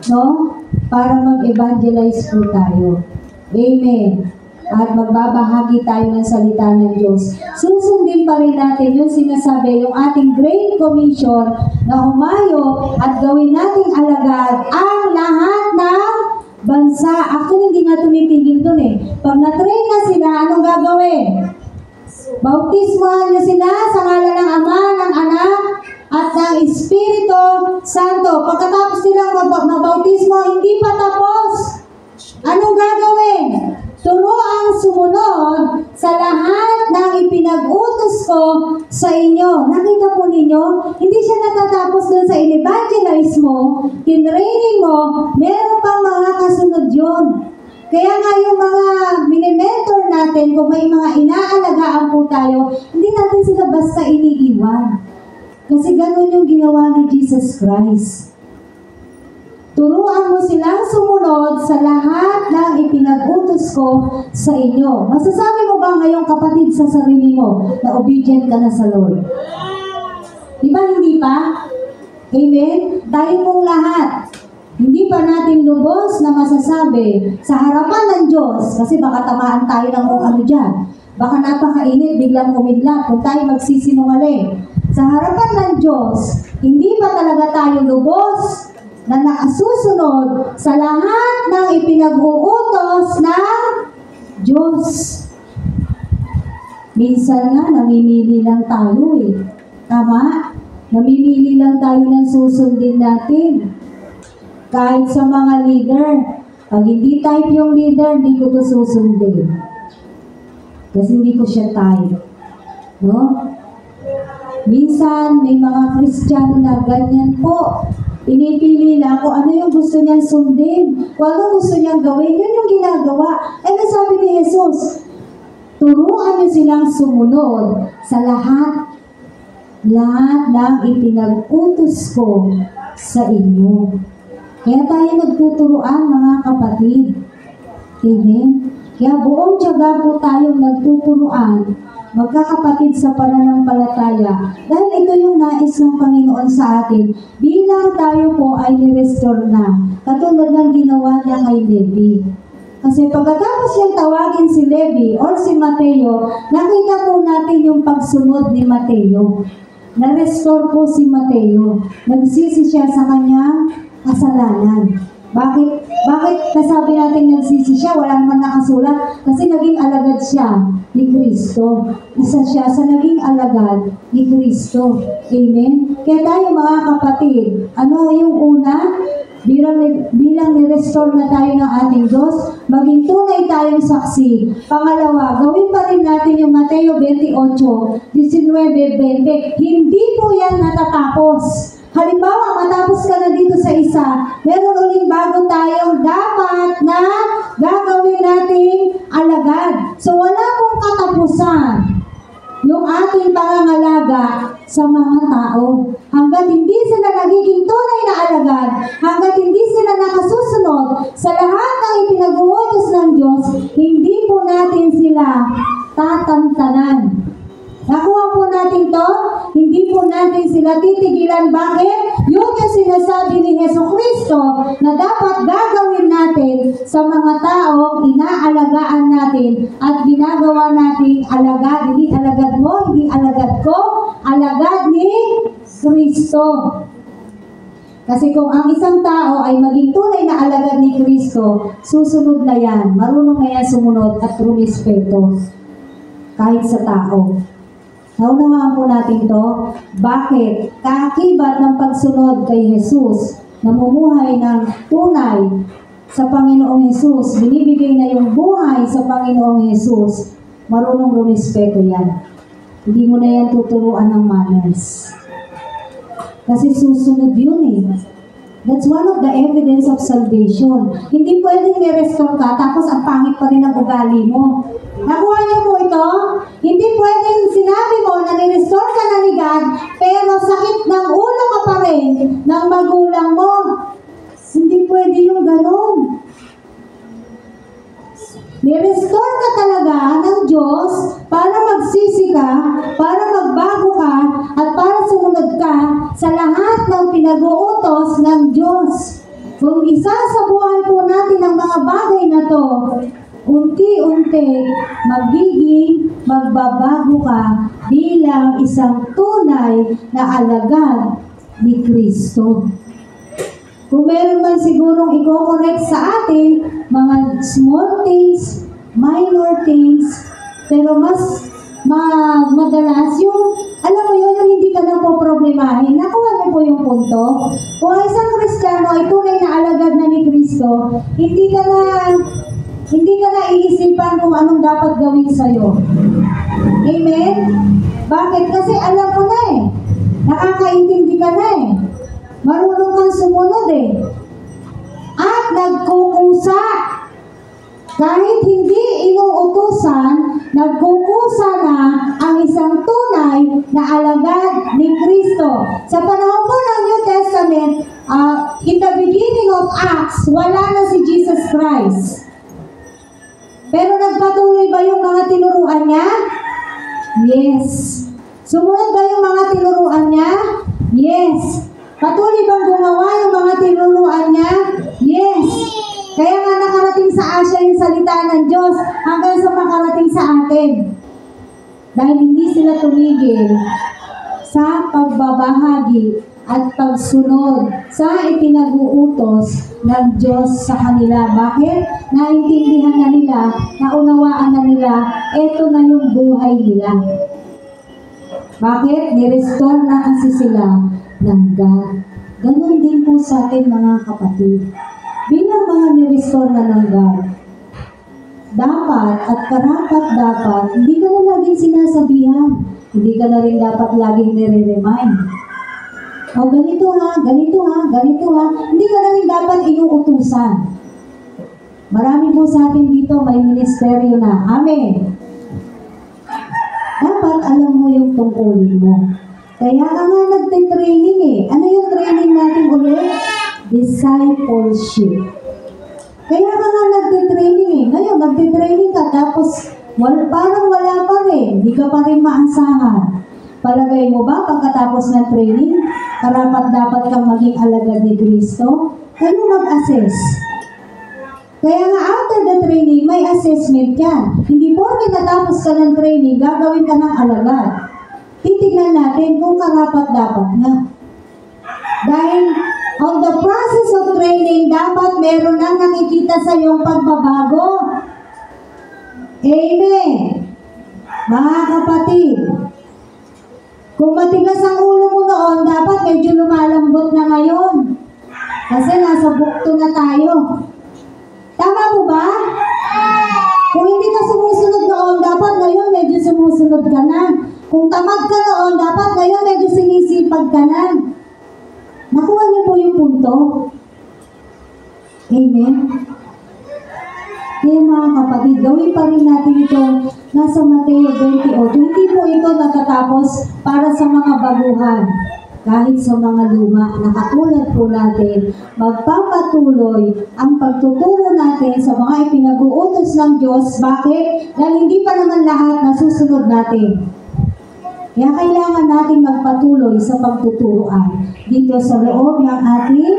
no? Para mag-evangelize po tayo. Amen. At magbabahagi tayo ng salita ng Diyos. Susundin pa rin natin yung sinasabi, yung ating Great Commission na humayo at gawin nating alagad ang lahat ng bansa. Actually, hindi nga tumitigil dun eh. Pag na-train na sila, anong gagawin? Bautismohan nyo sila sa ngalan ng Ama, ng Anak, at ng Espiritu Santo. Pagkatapos nilang mabautismo, hindi pa tapos. Anong gagawin? Turuang sumunod sa lahat ng ipinag-utos ko sa inyo. Nakita po ninyo, hindi siya natatapos dun sa in-evangelize mo, tinraining mo, meron pang mga kasunod yun. Kaya nga yung mga mini-mentor natin, kung may mga inaalagaan po tayo, hindi natin sila basta iniiwan. Kasi ganun yung ginawa ni Jesus Christ. Turuan mo silang sumunod sa lahat ng ipinag-utos ko sa inyo. Masasabi mo ba ngayong kapatid sa sarili mo na obedient ka na sa Lord? Di ba hindi pa? Amen? Tayo pong lahat. Hindi pa natin lubos na masasabi sa harapan ng Diyos, kasi baka tamaan tayo ng kung ano dyan. Baka napakainit, biglang umidlat kung tayo magsisinungaling. Sa harapan ng Diyos, hindi pa talaga tayo lubos na nakasusunod sa lahat ng ipinag-uutos ng Diyos. Minsan nga, namimili lang tayo eh. Tama? Namimili lang tayo ng susundin natin. Kahit sa mga leader, pag hindi type yung leader, hindi ko ito susundin. Kasi hindi ko siya type. No? Minsan, may mga Kristiyano na ganyan po. Pinipili lang kung ano yung gusto niyang sundin. Kung ano gusto niyang gawin, yun yung ginagawa. Eh, nasabi ni Jesus, turuan niyo silang sumunod sa lahat ng ipinag-utos ko sa inyo. Kaya tayo nagtuturuan, mga kapatid. Amen? Kaya buong tiyaga po tayong nagtuturuan, magkakapatid sa pananampalataya. Dahil ito yung nais ng Panginoon sa atin. Bilang tayo po ay ni-restore na. Katulad ng ginawa niya kay Levi. Kasi pagkatapos yung tawagin si Levi or si Mateo, nakita po natin yung pagsunod ni Mateo. Na-restore po si Mateo. Nagsisi siya sa kanyang kasalanan. Bakit nasabi natin nagsisi siya? Wala naman nakasulat. Kasi naging alagad siya ni Kristo. Isa siya sa naging alagad ni Kristo. Amen? Kaya tayo mga kapatid, ano yung una? Bilang ni-restore na tayo ng ating Diyos, maging tunay tayong saksi. Pangalawa, gawin pa rin natin yung Mateo 28, 19, 20. Hindi po yan natatapos. Halimbawa, matapos ka na dito sa isa, meron uling bago tayong dapat na gagawin nating alagad. So, wala pong katapusan yung ating pangangalaga sa mga tao. Hanggat hindi sila nagiging tunay na alagad, hanggat hindi sila nakasusunod sa lahat ng ipinag-uutos ng Diyos, hindi po natin sila tatantanan. Nakuha po natin to, hindi po natin sila titigilan. Bakit? yun yung sinasabi ni Jesucristo na dapat gagawin natin sa mga taong inaalagaan natin at ginagawa nating alagad. Hindi alagad mo, hindi alagad ko, alagad ni Kristo. Kasi kung ang isang tao ay maging tunay na alagad ni Kristo, susunod na yan. Marunong na yan sumunod at rumispeto kahit sa tao. Naunawaan po natin to. Bakit? Kaakibat ng pagsunod kay Jesus, namumuhay ng tunay sa Panginoong Jesus, binibigay na yung buhay sa Panginoong Jesus, marunong rumispeto yan. Hindi mo na yan tuturuan ng manners. Kasi susunod yun eh. That's one of the evidence of salvation. Hindi pwedeng i-restore ka, tapos ang pangit pa rin ang ugali mo. Nakuha niyo po ito? Hindi pwedeng sinabi mo na ni-restore ka na ni God, pero sakit ng ulo ka pa rin ng magulang mo. Hindi pwede yung ganun. Ni-restore ka talaga ng Diyos para magsisi ka, para magbago ka, at para sumunod ka sa lahat ng pinag-uutos ng Diyos. Kung isa sa buhay po natin ang mga bagay na to, unti-unti magbabago ka bilang isang tunay na alagad ni Kristo. Kung meron man sigurong i-correct sa atin, mga small things, minor things, pero mas madalas yung, alam mo yun, yung hindi ka na po problemahin. Nakuha niyo po yung punto. Kung isang Kristiyano ay tunay na alagad na ni Kristo, hindi ka na iisipan kung anong dapat gawin sa'yo. Amen? Bakit? Kasi alam mo na eh. Nakakaintindi ka na eh. Marunong kang sumunod eh. At nagkukusa. Kahit hindi inuutusan, nagkukusa na ang isang tunay na alagad ni Kristo. Sa panahon po ng New Testament, in the beginning of Acts, wala na si Jesus Christ. Pero nagpatuloy ba yung mga tinuruan niya? Yes. Sumunod ba yung mga tinuruan niya? Yes. Patuloy bang gumawa yung mga tinuruan niya? Yes. Kaya nga nakarating sa Asia yung salita ng Diyos hanggang sa makarating sa atin. Dahil hindi sila tumigil sa pagbabahagi at pagsunod sa ipinag-uutos ng Diyos sa kanila. Bakit? Naintindihan na nila, naunawaan na nila, eto na yung buhay nila. Bakit? Ni-restore na kasi sila ng God. Ganon din po sa atin mga kapatid. Bilang mga ni-restore na ng God, dapat at karapat dapat, hindi ka na laging sinasabihan. Hindi ka na rin dapat laging nire-remind. O ganito ha, ganito ha, ganito ha. Hindi ka na rin dapat inuutusan. Marami po sa atin dito may ministeryo na. Amen. Dapat alam mo yung tungkulin mo. Kaya nga nagte-training eh. Ano yung training natin ulit? Discipleship. Kaya nga nagte-training eh. Ngayon, nagte-training ka tapos parang wala pa rin. Hindi ka pa rin maasahan. Palagay mo ba pagkatapos ng training, karapat dapat kang maging alagad ni Kristo? Kayo mag-assess. Kaya nga after the training, may assessment yan. Hindi porke natapos ka ng training, gagawin ka ng alagad. Titignan natin kung karapat dapat na. Dahil on the process of training, dapat meron nang nakikita sa iyong pagbabago. Amen. Mga kapatid, kung matigas ang ulo mo noon, dapat medyo lumalambot na ngayon. Kasi nasa bukto na tayo. Tama mo ba? Kung hindi ka sumusunod noon, dapat ngayon medyo sumusunod ka na. Kung tamad ka noon, dapat ngayon medyo sinisipag ka na. Nakuha niyo po yung punto? Amen? Kaya mga kapatid, gawin pa rin natin ito nasa Mateo 28. Hindi po ito natatapos para sa mga baguhan. Kahit sa mga luma, nakatulad po natin, magpapatuloy ang pagtuturo natin sa mga ipinag-uutos ng Diyos. Bakit? Dahil hindi pa naman lahat nasusunod natin. Kaya kailangan natin magpatuloy sa pagtuturuan dito sa loob ng ating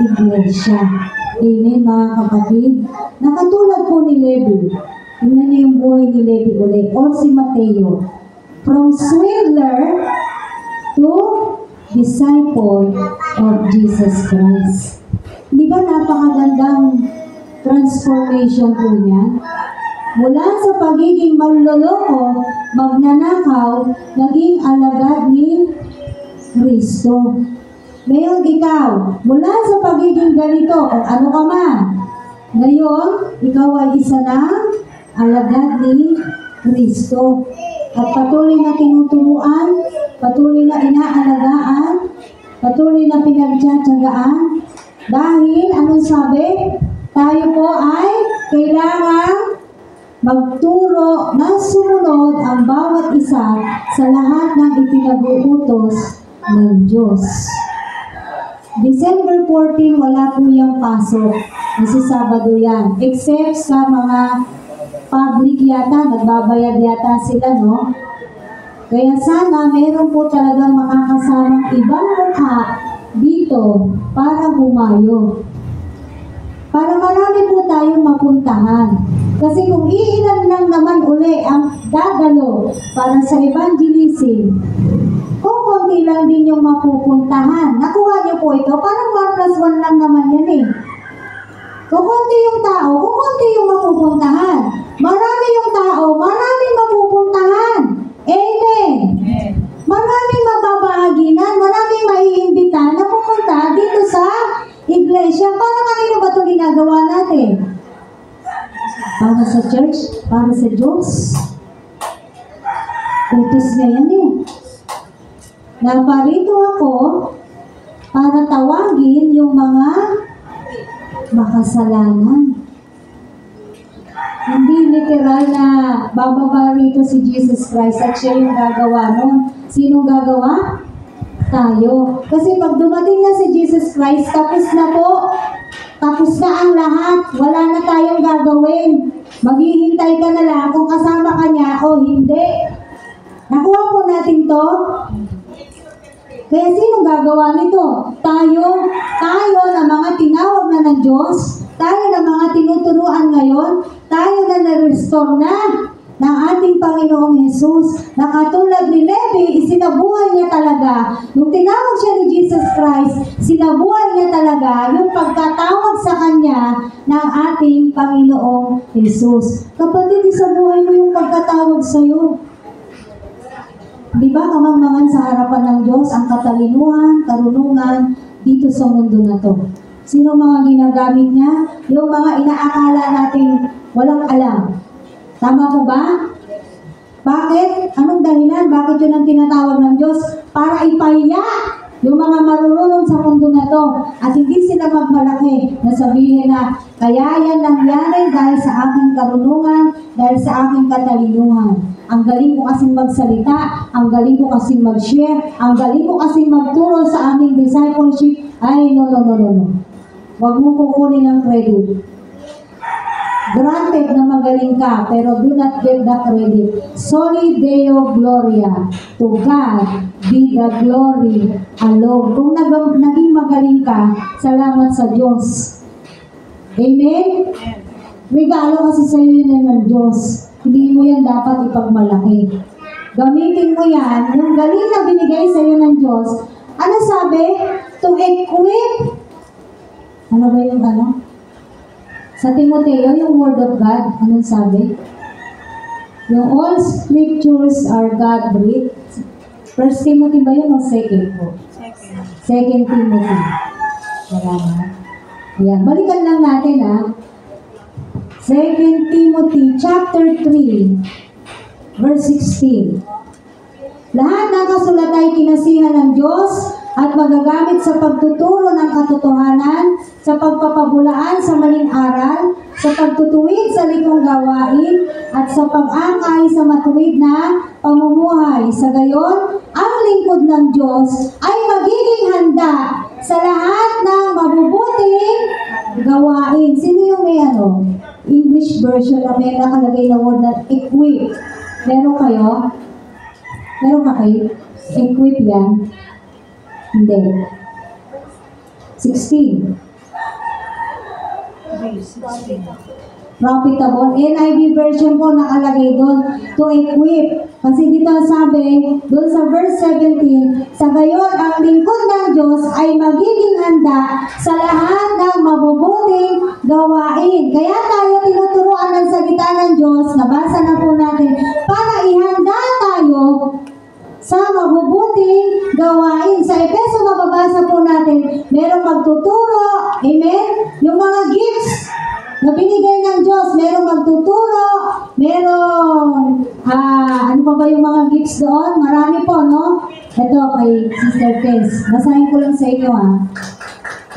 iglesia. Amen, mga kapatid. Nakatulad po ni Levi. Tingnan niyo yung buhay ni Levi ulit. O si Mateo. From swindler to disciple of Jesus Christ. Di ba napakagandang transformation po niya? Mula sa pagiging manloloko, magnanakaw, naging alagad ni Kristo. Ngayon ikaw, mula sa pagiging ganito, kung ano ka man, ngayon, ikaw ay isa ng alagad ni Kristo. At patuloy na tinuturuan, patuloy na inaalagaan, patuloy na pinagtsatsagaan, dahil, anong sabi? Tayo po ay kailangang magturo na sumunod ang bawat isa sa lahat ng ipinag-uutos ng Diyos. December 14, wala po yung pasok. Kasi Sabado yan. Except sa mga public yata, nagbabayad yata sila, no? Kaya sana meron po talagang makakasamang ibang mukha dito para bumayo. Para marami po tayong mapuntahan. Kasi kung iilan lang naman uli ang dadalo para sa evangelism, kung konti lang din yung mapupuntahan. Nakuha niyo po ito, parang 1+1 lang naman yan eh. Kung konti yung tao, kung konti yung mapupuntahan. Marami yung tao, maraming mapupuntahan. Amen. Maraming mababahaginan, maraming maiimbita na pupunta dito sa iglesia. Para kanino ba ito ginagawa natin? Para sa church, para sa Diyos. Utos niya yan eh. Naparito ako para tawagin yung mga makasalanan. Hindi literal na bababa rito si Jesus Christ at siya yung gagawa nun. Sinong gagawa? Tayo. Kasi pag dumating na si Jesus Christ, tapos na po. Tapos na ang lahat. Wala na tayong gagawin. Maghihintay ka na lang kung kasama ka niya o hindi. Nakuha po natin to. Kaya sino gagawa nito? Tayo na mga tinawag na ng Diyos, tayo na mga tinuturuan ngayon, tayo na na-restore na ng ating Panginoong Jesus. Na katulad ni Levi, isinabuhay niya talaga. Nung tinawag siya ni Jesus Christ, sinabuhay niya talaga yung pagkatawag sa Kanya ng ating Panginoong Jesus. Kapatid, isabuhay mo yung pagkatawag sa iyo. Di ba kamang-mangan sa harapan ng Diyos ang katalinuhan, karunungan dito sa mundo na to? Sino mga ginagamit niya? Yung mga inaakala nating walang alam. Tama po ba? Bakit? Anong dahilan? Bakit yun ang tinatawag ng Diyos? Para ipahiya yung mga marurunong sa mundo na to. At hindi sila magmalaki na sabihin na kaya yan nangyari dahil sa aking karunungan, dahil sa aking katalinuhan. Ang galing ko kasing magsalita, ang galing ko kasing mag-share, ang galing ko kasing magturo sa aming discipleship. Ay, no. Huwag mo kukunin ang credit. Granted na magaling ka, pero do not get the credit. Soli Deo Gloria. To God be the glory alone. Kung naging magaling ka, salamat sa Diyos. Amen? Regalo kasi sa iyo yun ng Diyos. Hindi mo yan dapat ipagmalaki. Gamitin mo yan, yung galing na binigay sa iyo ng Diyos. Ano sabi? To equip. Ano ba yung ano? Sa Timoteo, yung Word of God, anong sabi? Yung all scriptures are God-breathed. First Timothy ba yun o second po? Second Timothy. Salamat. Ayan, balikan lang natin ha. 2 Timothy chapter 3, verse 16. Lahat ng kasulat ay kinasihan ng Diyos at magagamit sa pagtuturo ng katotohanan, sa pagpapabulaan sa maling aral, sa pagtutuwid sa likong gawain, at sa pag-angkay sa matuwid na pamumuhay. Sa gayon, ang lingkod ng Diyos ay magiging handa sa lahat ng mabubuting gawain. Sino yung may English version na may nakalagay na word na equip? Meron kayo? Meron ka kayo? Equip yan? Hindi. 16. Profitable. NIV version po nakalagay doon to equip. Kasi dito sabi, doon sa verse 17, sa gayon ang lingkod ng Diyos ay magiging handa sa lahat ng mabubuting gawain. Kaya tayo tinuturuan ng salita ng Diyos, nabasa na po natin, para ihanda tayo sa mabubuting gawain. Sa Efeso mababasa po natin, merong magtuturo, amen? Yung mga gifts na binigay ng Diyos, merong magtuturo, merong, ano pa ba yung mga gifts doon? Marami po, no? Ito kay Sister Tess. Basahin ko lang sa inyo,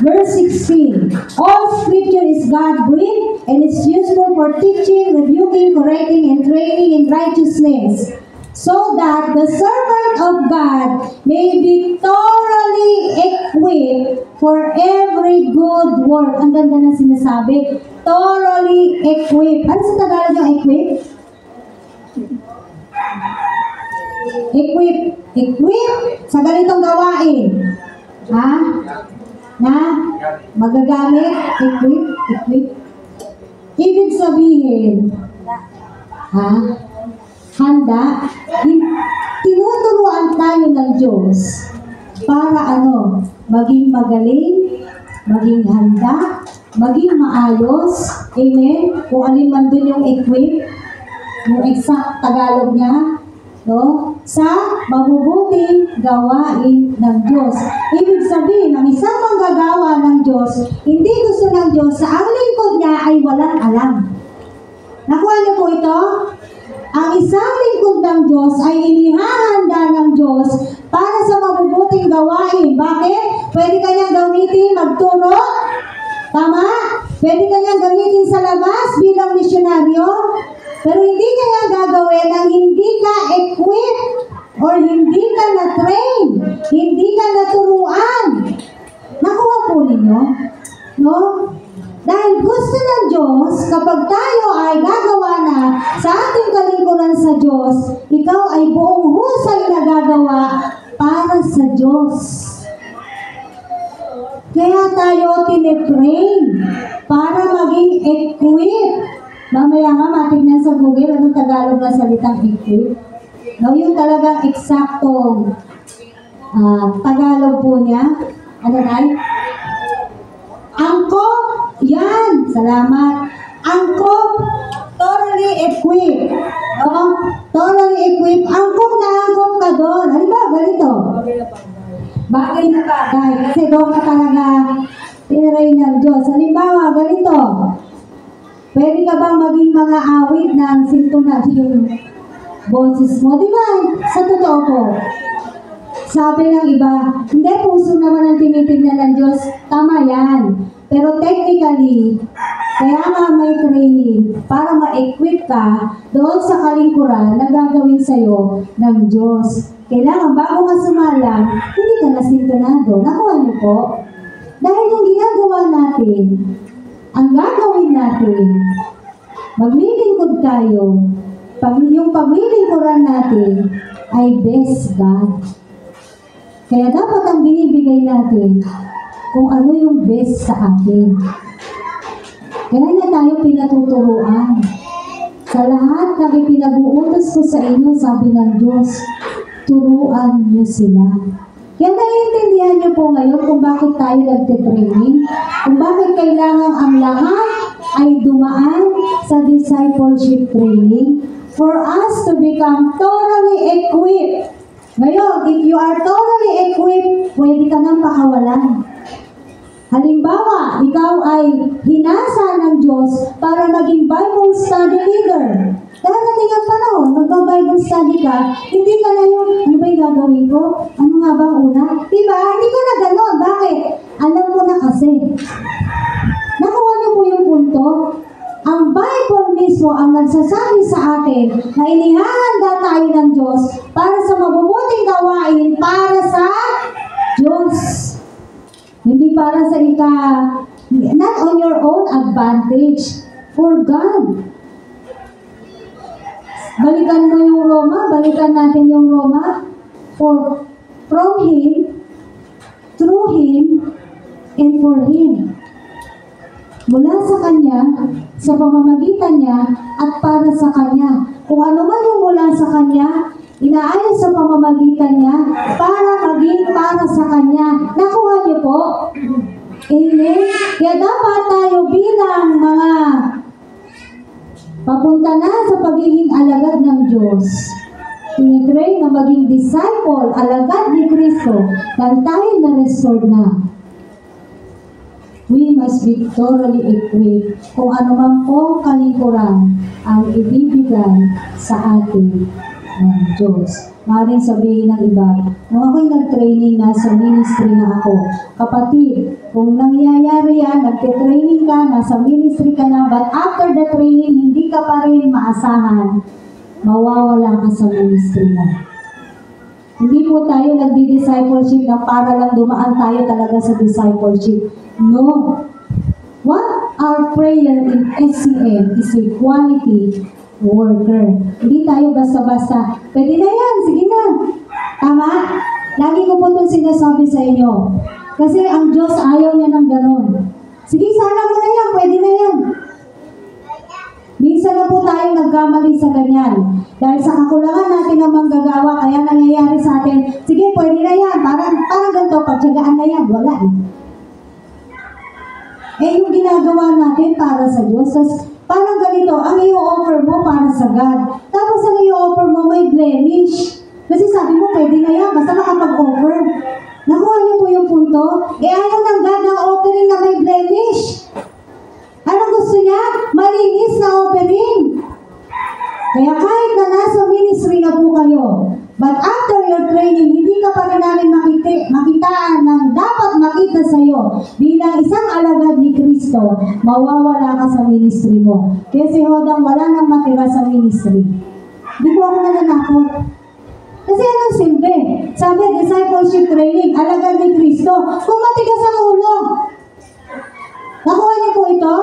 Verse 16, all scripture is God-breathed and is useful for teaching, rebuking, correcting, and training in righteousness, so that the servant of God may be thoroughly equipped for every good work. Ang ganda na sinasabi, thoroughly equipped. Ano sa Tagalog yung equip? Equip sa ganitong gawain. Na magagamit, equip. Ibig sabihin, handa, tinuturuan tayo ng Diyos para maging magaling, maging handa, maging maayos, amen? Kung alin man dun yung equip, yung exact Tagalog niya, no? Sa mabubuting gawain ng Diyos. Ibig sabihin, ang isang manggagawa ng Diyos, hindi gusto ng Diyos sa ang lingkod niya ay walang alam. Nakuha niyo po ito? Ang isang lingkod ng Diyos ay inihahanda ng Diyos para sa mabubuting gawain. Bakit? Pwede kanyang gamitin magturo? Tama? Pwede kanyang gamitin sa labas bilang misyonaryo? Pero hindi kaya gagawin ang hindi ka equipped or hindi ka na-train, hindi ka naturuan. Nakuha po ninyo? No? Dahil gusto ng Diyos, kapag tayo ay gagawa na sa ating kalingkuran sa Diyos, ikaw ay buong husay na gagawa para sa Diyos. Kaya tayo tinitrain para maging equipped. Mamaya nga matignan sa Google, anong Tagalog na salitang equip? No, yung talagang eksaktong Tagalog po niya. Ano na? Angkop. Yan. Salamat. Angkop. Thoroughly equipped. Thoroughly equipped. Angkop na angkop ka doon. Ano ba? Ganito. Bagay na bagay. Kasi doon ka talaga tiniray ng Diyos. Halimbawa, ganito. Pwede ka bang maging mga awit ng sintunan yung boses mo? Di ba? Sa totoo po. Sabi ng iba, hindi, puso naman ang tinitignan ng Diyos. Tama yan. Pero technically, kaya nga may training para ma-equip ka doon sa kalingkuran na gagawin sa'yo ng Diyos. Kailangan bago ka sumalang, hindi ka nasintonado. Nakuha niyo po? Dahil yung ginagawa natin, ang gagawin natin, maglilingkod tayo, yung paglilingkuran natin ay best God. Kaya dapat ang binibigay natin kung ano yung best sa atin. Kaya na tayo pinatuturuan. Sa lahat na ipinag-uutos ko sa inyo, sabi ng Diyos, turuan niyo sila. Kaya naiintindihan niyo po ngayon kung bakit tayo nagte-training, kung bakit kailangan ang lahat ay dumaan sa discipleship training for us to become thoroughly equipped. Ngayon, if you are thoroughly equipped, pwede ka nang pakawalan. Halimbawa, ikaw ay hinasa ng Diyos para maging Bible study leader. Darating ang panahon, magba-Bible study ka, hindi ka na yung, ano ba yung gagawin ko? Ano nga ba ang una? Diba? Hindi ka na gano'n. Bakit? Alam mo na kasi. Nakuha niyo po yung punto? Ang Bible mismo ang nagsasabi sa atin na inihahanda tayo ng Diyos para sa mabubuting gawain para sa Diyos. Hindi para sa not on your own advantage, for God. Balikan mo yung Roma, balikan natin yung Roma. For from Him, through Him, and for Him. Mula sa Kanya, sa pamamagitan niya, at para sa Kanya. Kung ano man yung mula sa Kanya, inaayos sa pamamagitan niya, para maging para sa Kanya. Nakuha niyo po? Amen? Kaya dapat tayo bilang mga papunta na sa pagiging alagad ng Diyos. Tinitrain na maging disciple, alagad ni Kristo, dahil tayo na-restored na. We must be thoroughly equipped kung ano man pong kalikuran ang ibibigay sa atin ng Diyos. Maaaring sabihin ng iba, nung ako'y nag-training na sa ministry na ako, kapatid, kung nangyayari yan, nag-training ka, nasa ministry ka na, but after the training, hindi ka pa rin maasahan, mawawala ka sa ministry na. Hindi po tayo nagdi-discipleship na para lang dumaan tayo talaga sa discipleship. No. What our prayer in SCM is a quality worker. Hindi tayo basta-basta, pwede na yan, sige na. Tama? Lagi ko po itong sinasabi sa inyo. Kasi ang Diyos ayaw niya ng ganon. Sige, sana mo na yan, pwede na yan. Minsan na po tayo nagkamali sa ganyan. Dahil sa kakulangan natin ng manggagawa, kaya nangyayari sa atin, sige, pwede na yan. Parang ganito, pagtyagaan na yan. Wala eh. Yung ginagawa natin para sa Diyos, parang ganito, ang i-offer mo para sa God. Tapos ang i-offer mo may blemish. Kasi sabi mo, pwede na yan, basta makapag-offer. Nakuha niyo po yung punto? Ayaw ng God ng offering na may blemish. Anong gusto niya? Malinis na offering. Kaya kahit na nasa ministry na po kayo, but after your training, hindi ka pa rin namin makitaan ng dapat makita sa iyo bilang isang alagad ni Kristo, mawawala ka sa ministry mo. Kaya si Hodang wala nang matira sa ministry. Hindi ko ako nananakot. Kasi anong silbi? Sabi, discipleship training, alagad ni Kristo. Kung matigas ang ulo, nakuha niyo po ito?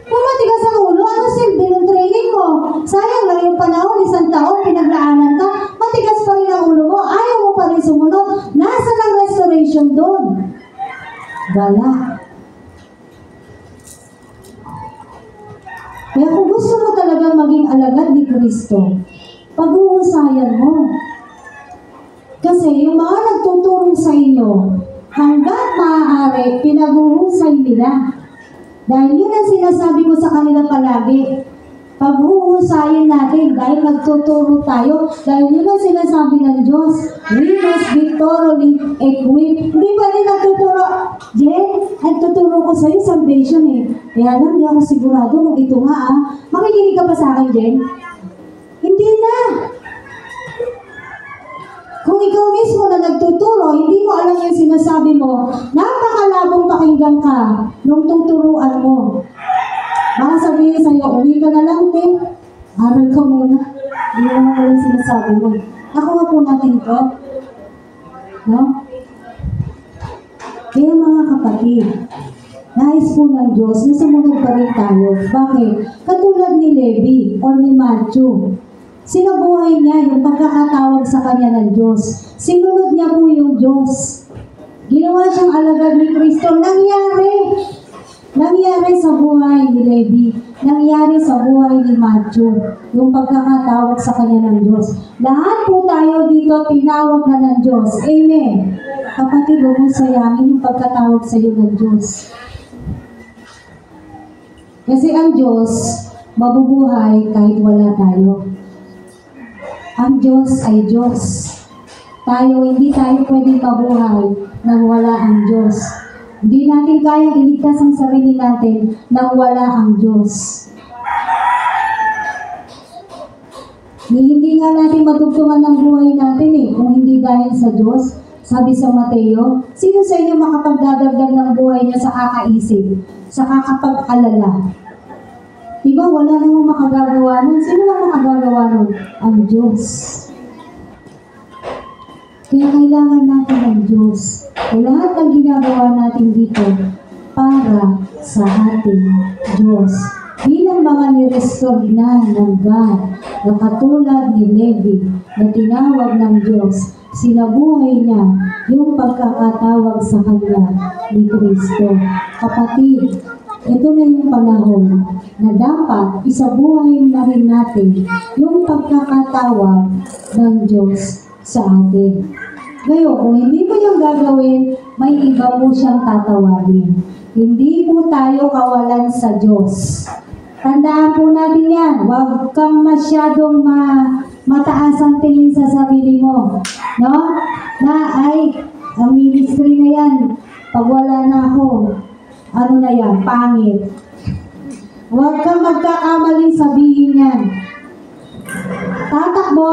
Kung matigas ang ulo, ano silbi ng training mo? Sayang lang yung panahon, isang taon, pinaglaanan ka, matigas pa rin ang ulo mo, ayaw mo pa rin sumunod. Nasa ng restoration doon? Wala. Kaya kung gusto mo talaga maging alagad ni Kristo, pag-uusayan mo. Kasi yung mga nagtuturo sa inyo, hanggat maaari, pinag-uusay nila. Dahil yun ang sinasabi ko sa kanila palagi. Pag-uusayin natin dahil nagtuturo tayo, dahil yun ang sinasabi ng Diyos, we must be thoroughly equipped. Hindi pa rin nagtuturo. Jen, nagtuturo ko sa'yo salvation eh. Kaya lang, hindi ako sigurado kung ito nga Makikinig ka pa sa akin, Jen? Hindi na. Kung ikaw mismo na nagtuturo, hindi mo alam yung sinasabi mo, napakalabong pakinggan ka nung tuturuan mo. Baka sabihin sa'yo, uwi ka na lang, te. Aral ka muna. Hindi mo naman walang sinasabi mo. Nakuha po natin ito. No? Kaya mga kapatid, nais po ng Diyos na sumunod pa rin tayo. Bakit? Katulad ni Levi or ni Matthew. Sinabuhay niya yung pagkakatawag sa kanya ng Diyos. Sinunod niya po yung Diyos. Ginawa siyang alagad ni Kristo. Nangyari sa buhay ni Levi. Nangyari sa buhay ni Matthew. Yung pagkakatawag sa kanya ng Diyos. Lahat po tayo dito tinawag na ng Diyos. Amen. Kapatid, huwag mo sayangin yung pagkatawag sa iyo ng Diyos. Kasi ang Diyos, mabubuhay kahit wala tayo. Ang Diyos ay Diyos. Hindi tayo pwedeng mabuhay nang wala ang Diyos. Hindi natin kayang iligtas ang sarili natin nang wala ang Diyos. Hindi nga natin matugtungan ng buhay natin kung hindi dahil sa Diyos. Sabi sa Mateo, sino sa inyo makapagdadagdag ng buhay niya sa kakaisip, sa kakapag-alala? Diba, wala namang makagagawa nun. Sino lang makagagawa nun? Ang Diyos. Kaya kailangan natin ng Diyos. Lahat ng ginagawa natin dito para sa ating Diyos. bilang mga nirestore na ng God na katulad ni Levi na tinawag ng Diyos, sinabuhay niya yung pagkakatawag sa kanya ni Kristo. Kapatid, ito na yung panahon na dapat isabuhay na rin natin yung pagkakatawag ng Diyos sa atin. Ngayon, kung hindi mo yung gagawin, may iba po siyang tatawagin. Hindi po tayo kawalan sa Diyos. Tandaan po natin yan. Huwag kang masyadong mataas ang tingin sa sarili mo. No? Na ay, ang ministry na yan, pag wala na ako, ano na yan, pangit. Huwag kang magkakamaling sabihin yan. Tatakbo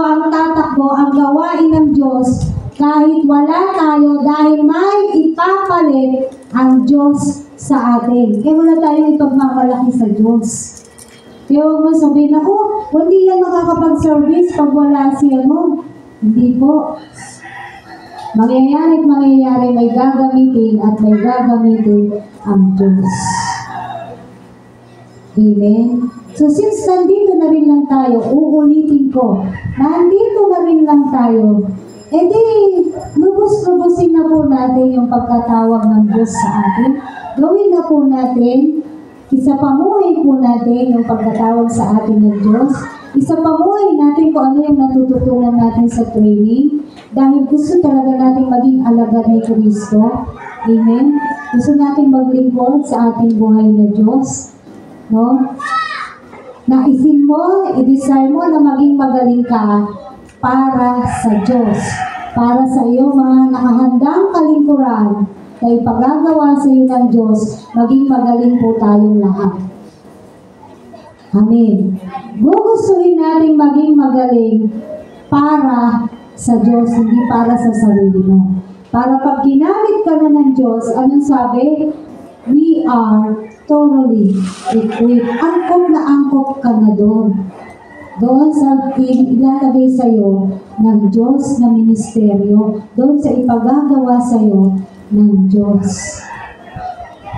ang gawain ng Diyos kahit wala tayo dahil may ipapalit ang Diyos sa atin. Kaya wala tayong ipagmamalaki sa Diyos. Kaya huwag mo sabihin, ako, hindi yan makakapag-service pag wala siya mo. Hindi po. Mangyayari, may gagamitin at may gagamitin ang Diyos. Amen? So since nandito na rin lang tayo, uulitin ko, nandito na rin lang tayo, edi, lubos-lubusin na po natin yung pagkatawag ng Diyos sa atin. Gawin na po natin, isapamuhay po natin yung pagkatawag sa atin ng Diyos. Isapamuhay natin kung ano yung natututunan natin sa training. Dahil gusto talaga natin maging alagad ni Kristo. Amen? Gusto natin maglingkod sa ating buhay na Diyos. No? Naisin mo, i-desire mo na maging magaling ka para sa Diyos. Para sa iyong mga nakahandang kalingkuran na ipagagawa sa iyo ng Diyos, maging magaling po tayong lahat. Amen. Gugustuhin natin maging magaling para sa Diyos, hindi para sa sarili mo. Para pag ginamit ka na ng Diyos, anong sabi? We are totally equipped. Angkop na angkop ka na doon. Doon sa ilalagay sa iyo ng Diyos na ministeryo, doon sa ipagagawa sa iyo ng Diyos.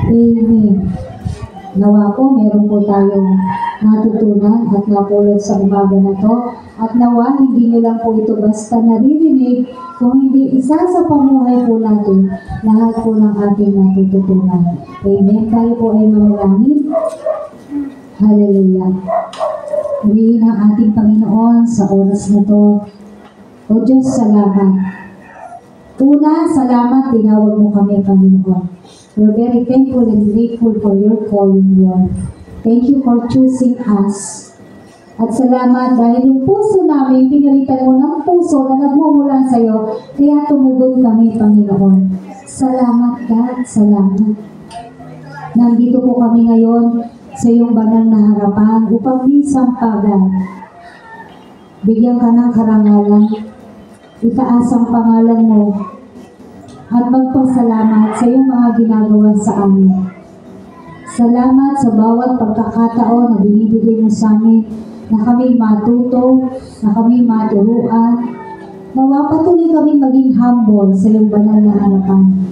Amen. Nawa po, meron po tayong natutunan at napulot sa umaga na to. At nawa, hindi nyo lang po ito basta naririnig, kung hindi isa sa pamuhay po natin, lahat po ng ating natututunan. Amen. Tayo po ay manalangin. Hallelujah. Purihin ang ating Panginoon sa oras na to. O Diyos, salamat. Una, salamat, tinawag mo kami, Panginoon. We're very thankful and grateful for your calling, Lord. Thank you for choosing us. At salamat dahil yung puso namin, pinalitan mo ng puso na nagmumula sa iyo, kaya tumugon kami, Panginoon. Salamat, God. Salamat. Nandito po kami ngayon sa iyong banal na harapan upang minsan pagad. Bigyan ka ng karangalan, itaas ang pangalan mo, at magpasalamat sa iyong mga ginagawa sa amin. Salamat sa bawat pagkakataon na binibigay mo sa amin, na kami matuto, na kami maturuan. Nawa patuloy kami maging humble sa iyong banal na harapan.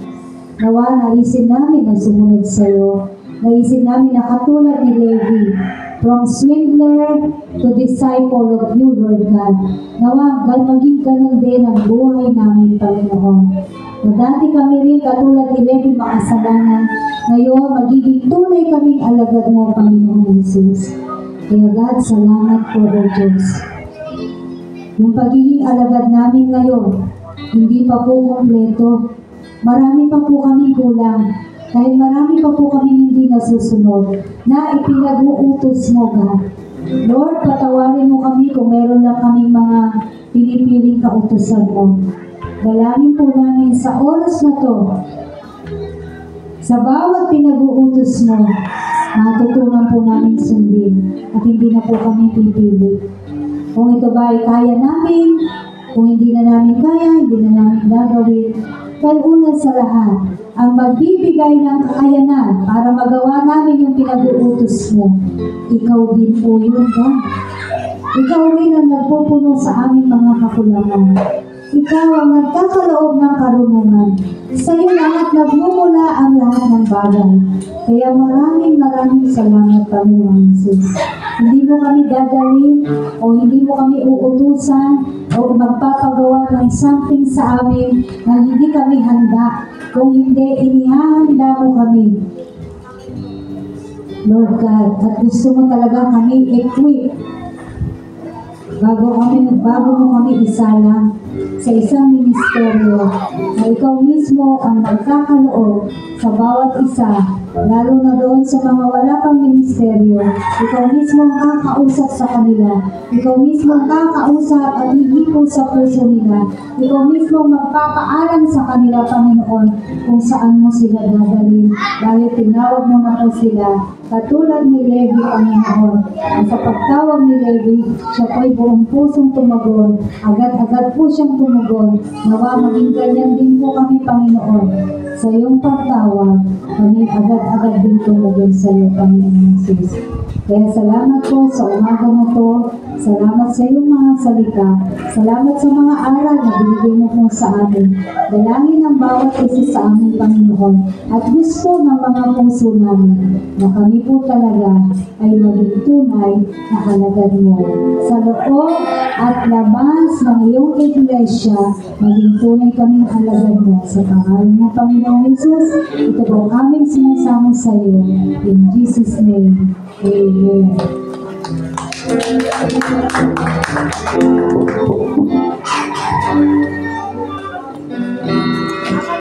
Nawa naisin namin na sumunod sa iyo. Naisin namin na katulad ni Levi, from swindler to disciple of you, Lord God. Nawa, maging ganun din ang buhay namin, Panginoon. Na dati kami rin katulad ni Levi makasalanan, ngayon magiging tunay kaming alagad mo, Panginoon Jesus. Kaya God, salamat po, Lord Diyos. Yung pagiging alagad namin ngayon, hindi pa po kompleto. Marami pa po kami kulang. Dahil marami pa po kami hindi nasusunod na ipinag-uutos mo, God. Lord, patawarin mo kami kung meron lang kaming mga pinipiling kautosan mo. Dalangin po namin sa oras na to, sa bawat pinag-uutos mo, matutunan po namin sundin at hindi na po kami pipili. Kung ito ba ay kaya namin, kung hindi na namin kaya, hindi na namin gagawin. Dahil una sa lahat, ang magbibigay ng kakayanan para magawa namin yung pinag-uutos mo, ikaw din po yun, God. Ikaw rin ang nagpupuno sa aming mga kakulangan. Ikaw ang nagkakaloob ng karunungan. Sa iyo lang at nagmumula ang lahat ng bagay. Kaya maraming salamat, Panginoon Jesus. Hindi mo kami dadalhin o hindi mo kami uutusan o magpapagawa ng something sa amin na hindi kami handa. Kung hindi, inihahanda mo kami. Lord God, at gusto mo talaga kami equip bago mo kami isalang sa isang ministeryo na ikaw mismo ang magkakaloob sa bawat isa, lalo na doon sa mga wala pang ministeryo. Ikaw mismo ang kakausap sa kanila. Ikaw mismo ang kakausap at hihipo sa puso nila. Ikaw mismo ang magpapaalam sa kanila, Panginoon, kung saan mo sila dadalhin. Dahil tinawag mo na po sila. Katulad ni Levi, Panginoon. At sa pagtawag ni Levi, siya po'y buong pusong tumagon. Agad-agad po siyang tumugon. Nawa maging ganyan din po kami, Panginoon. Sa iyong pagtawag, kami agad-agad din tumugon sa iyo, Panginoon Jesus. Kaya salamat po sa umaga na to. Salamat sa iyong mga salita. Salamat sa mga aral na binigay mo po sa amin. Dalangin ang bawat isa sa amin, Panginoon. At gusto ng mga puso namin na kami po talaga ay maging tunay na alagad mo. Sa loob at labas ng iyong iglesia, maging tunay kaming alagad mo. Sa pangalan mo, Panginoon Jesus, ito po ang aming sinasamo sa iyo. In Jesus' name, Amen.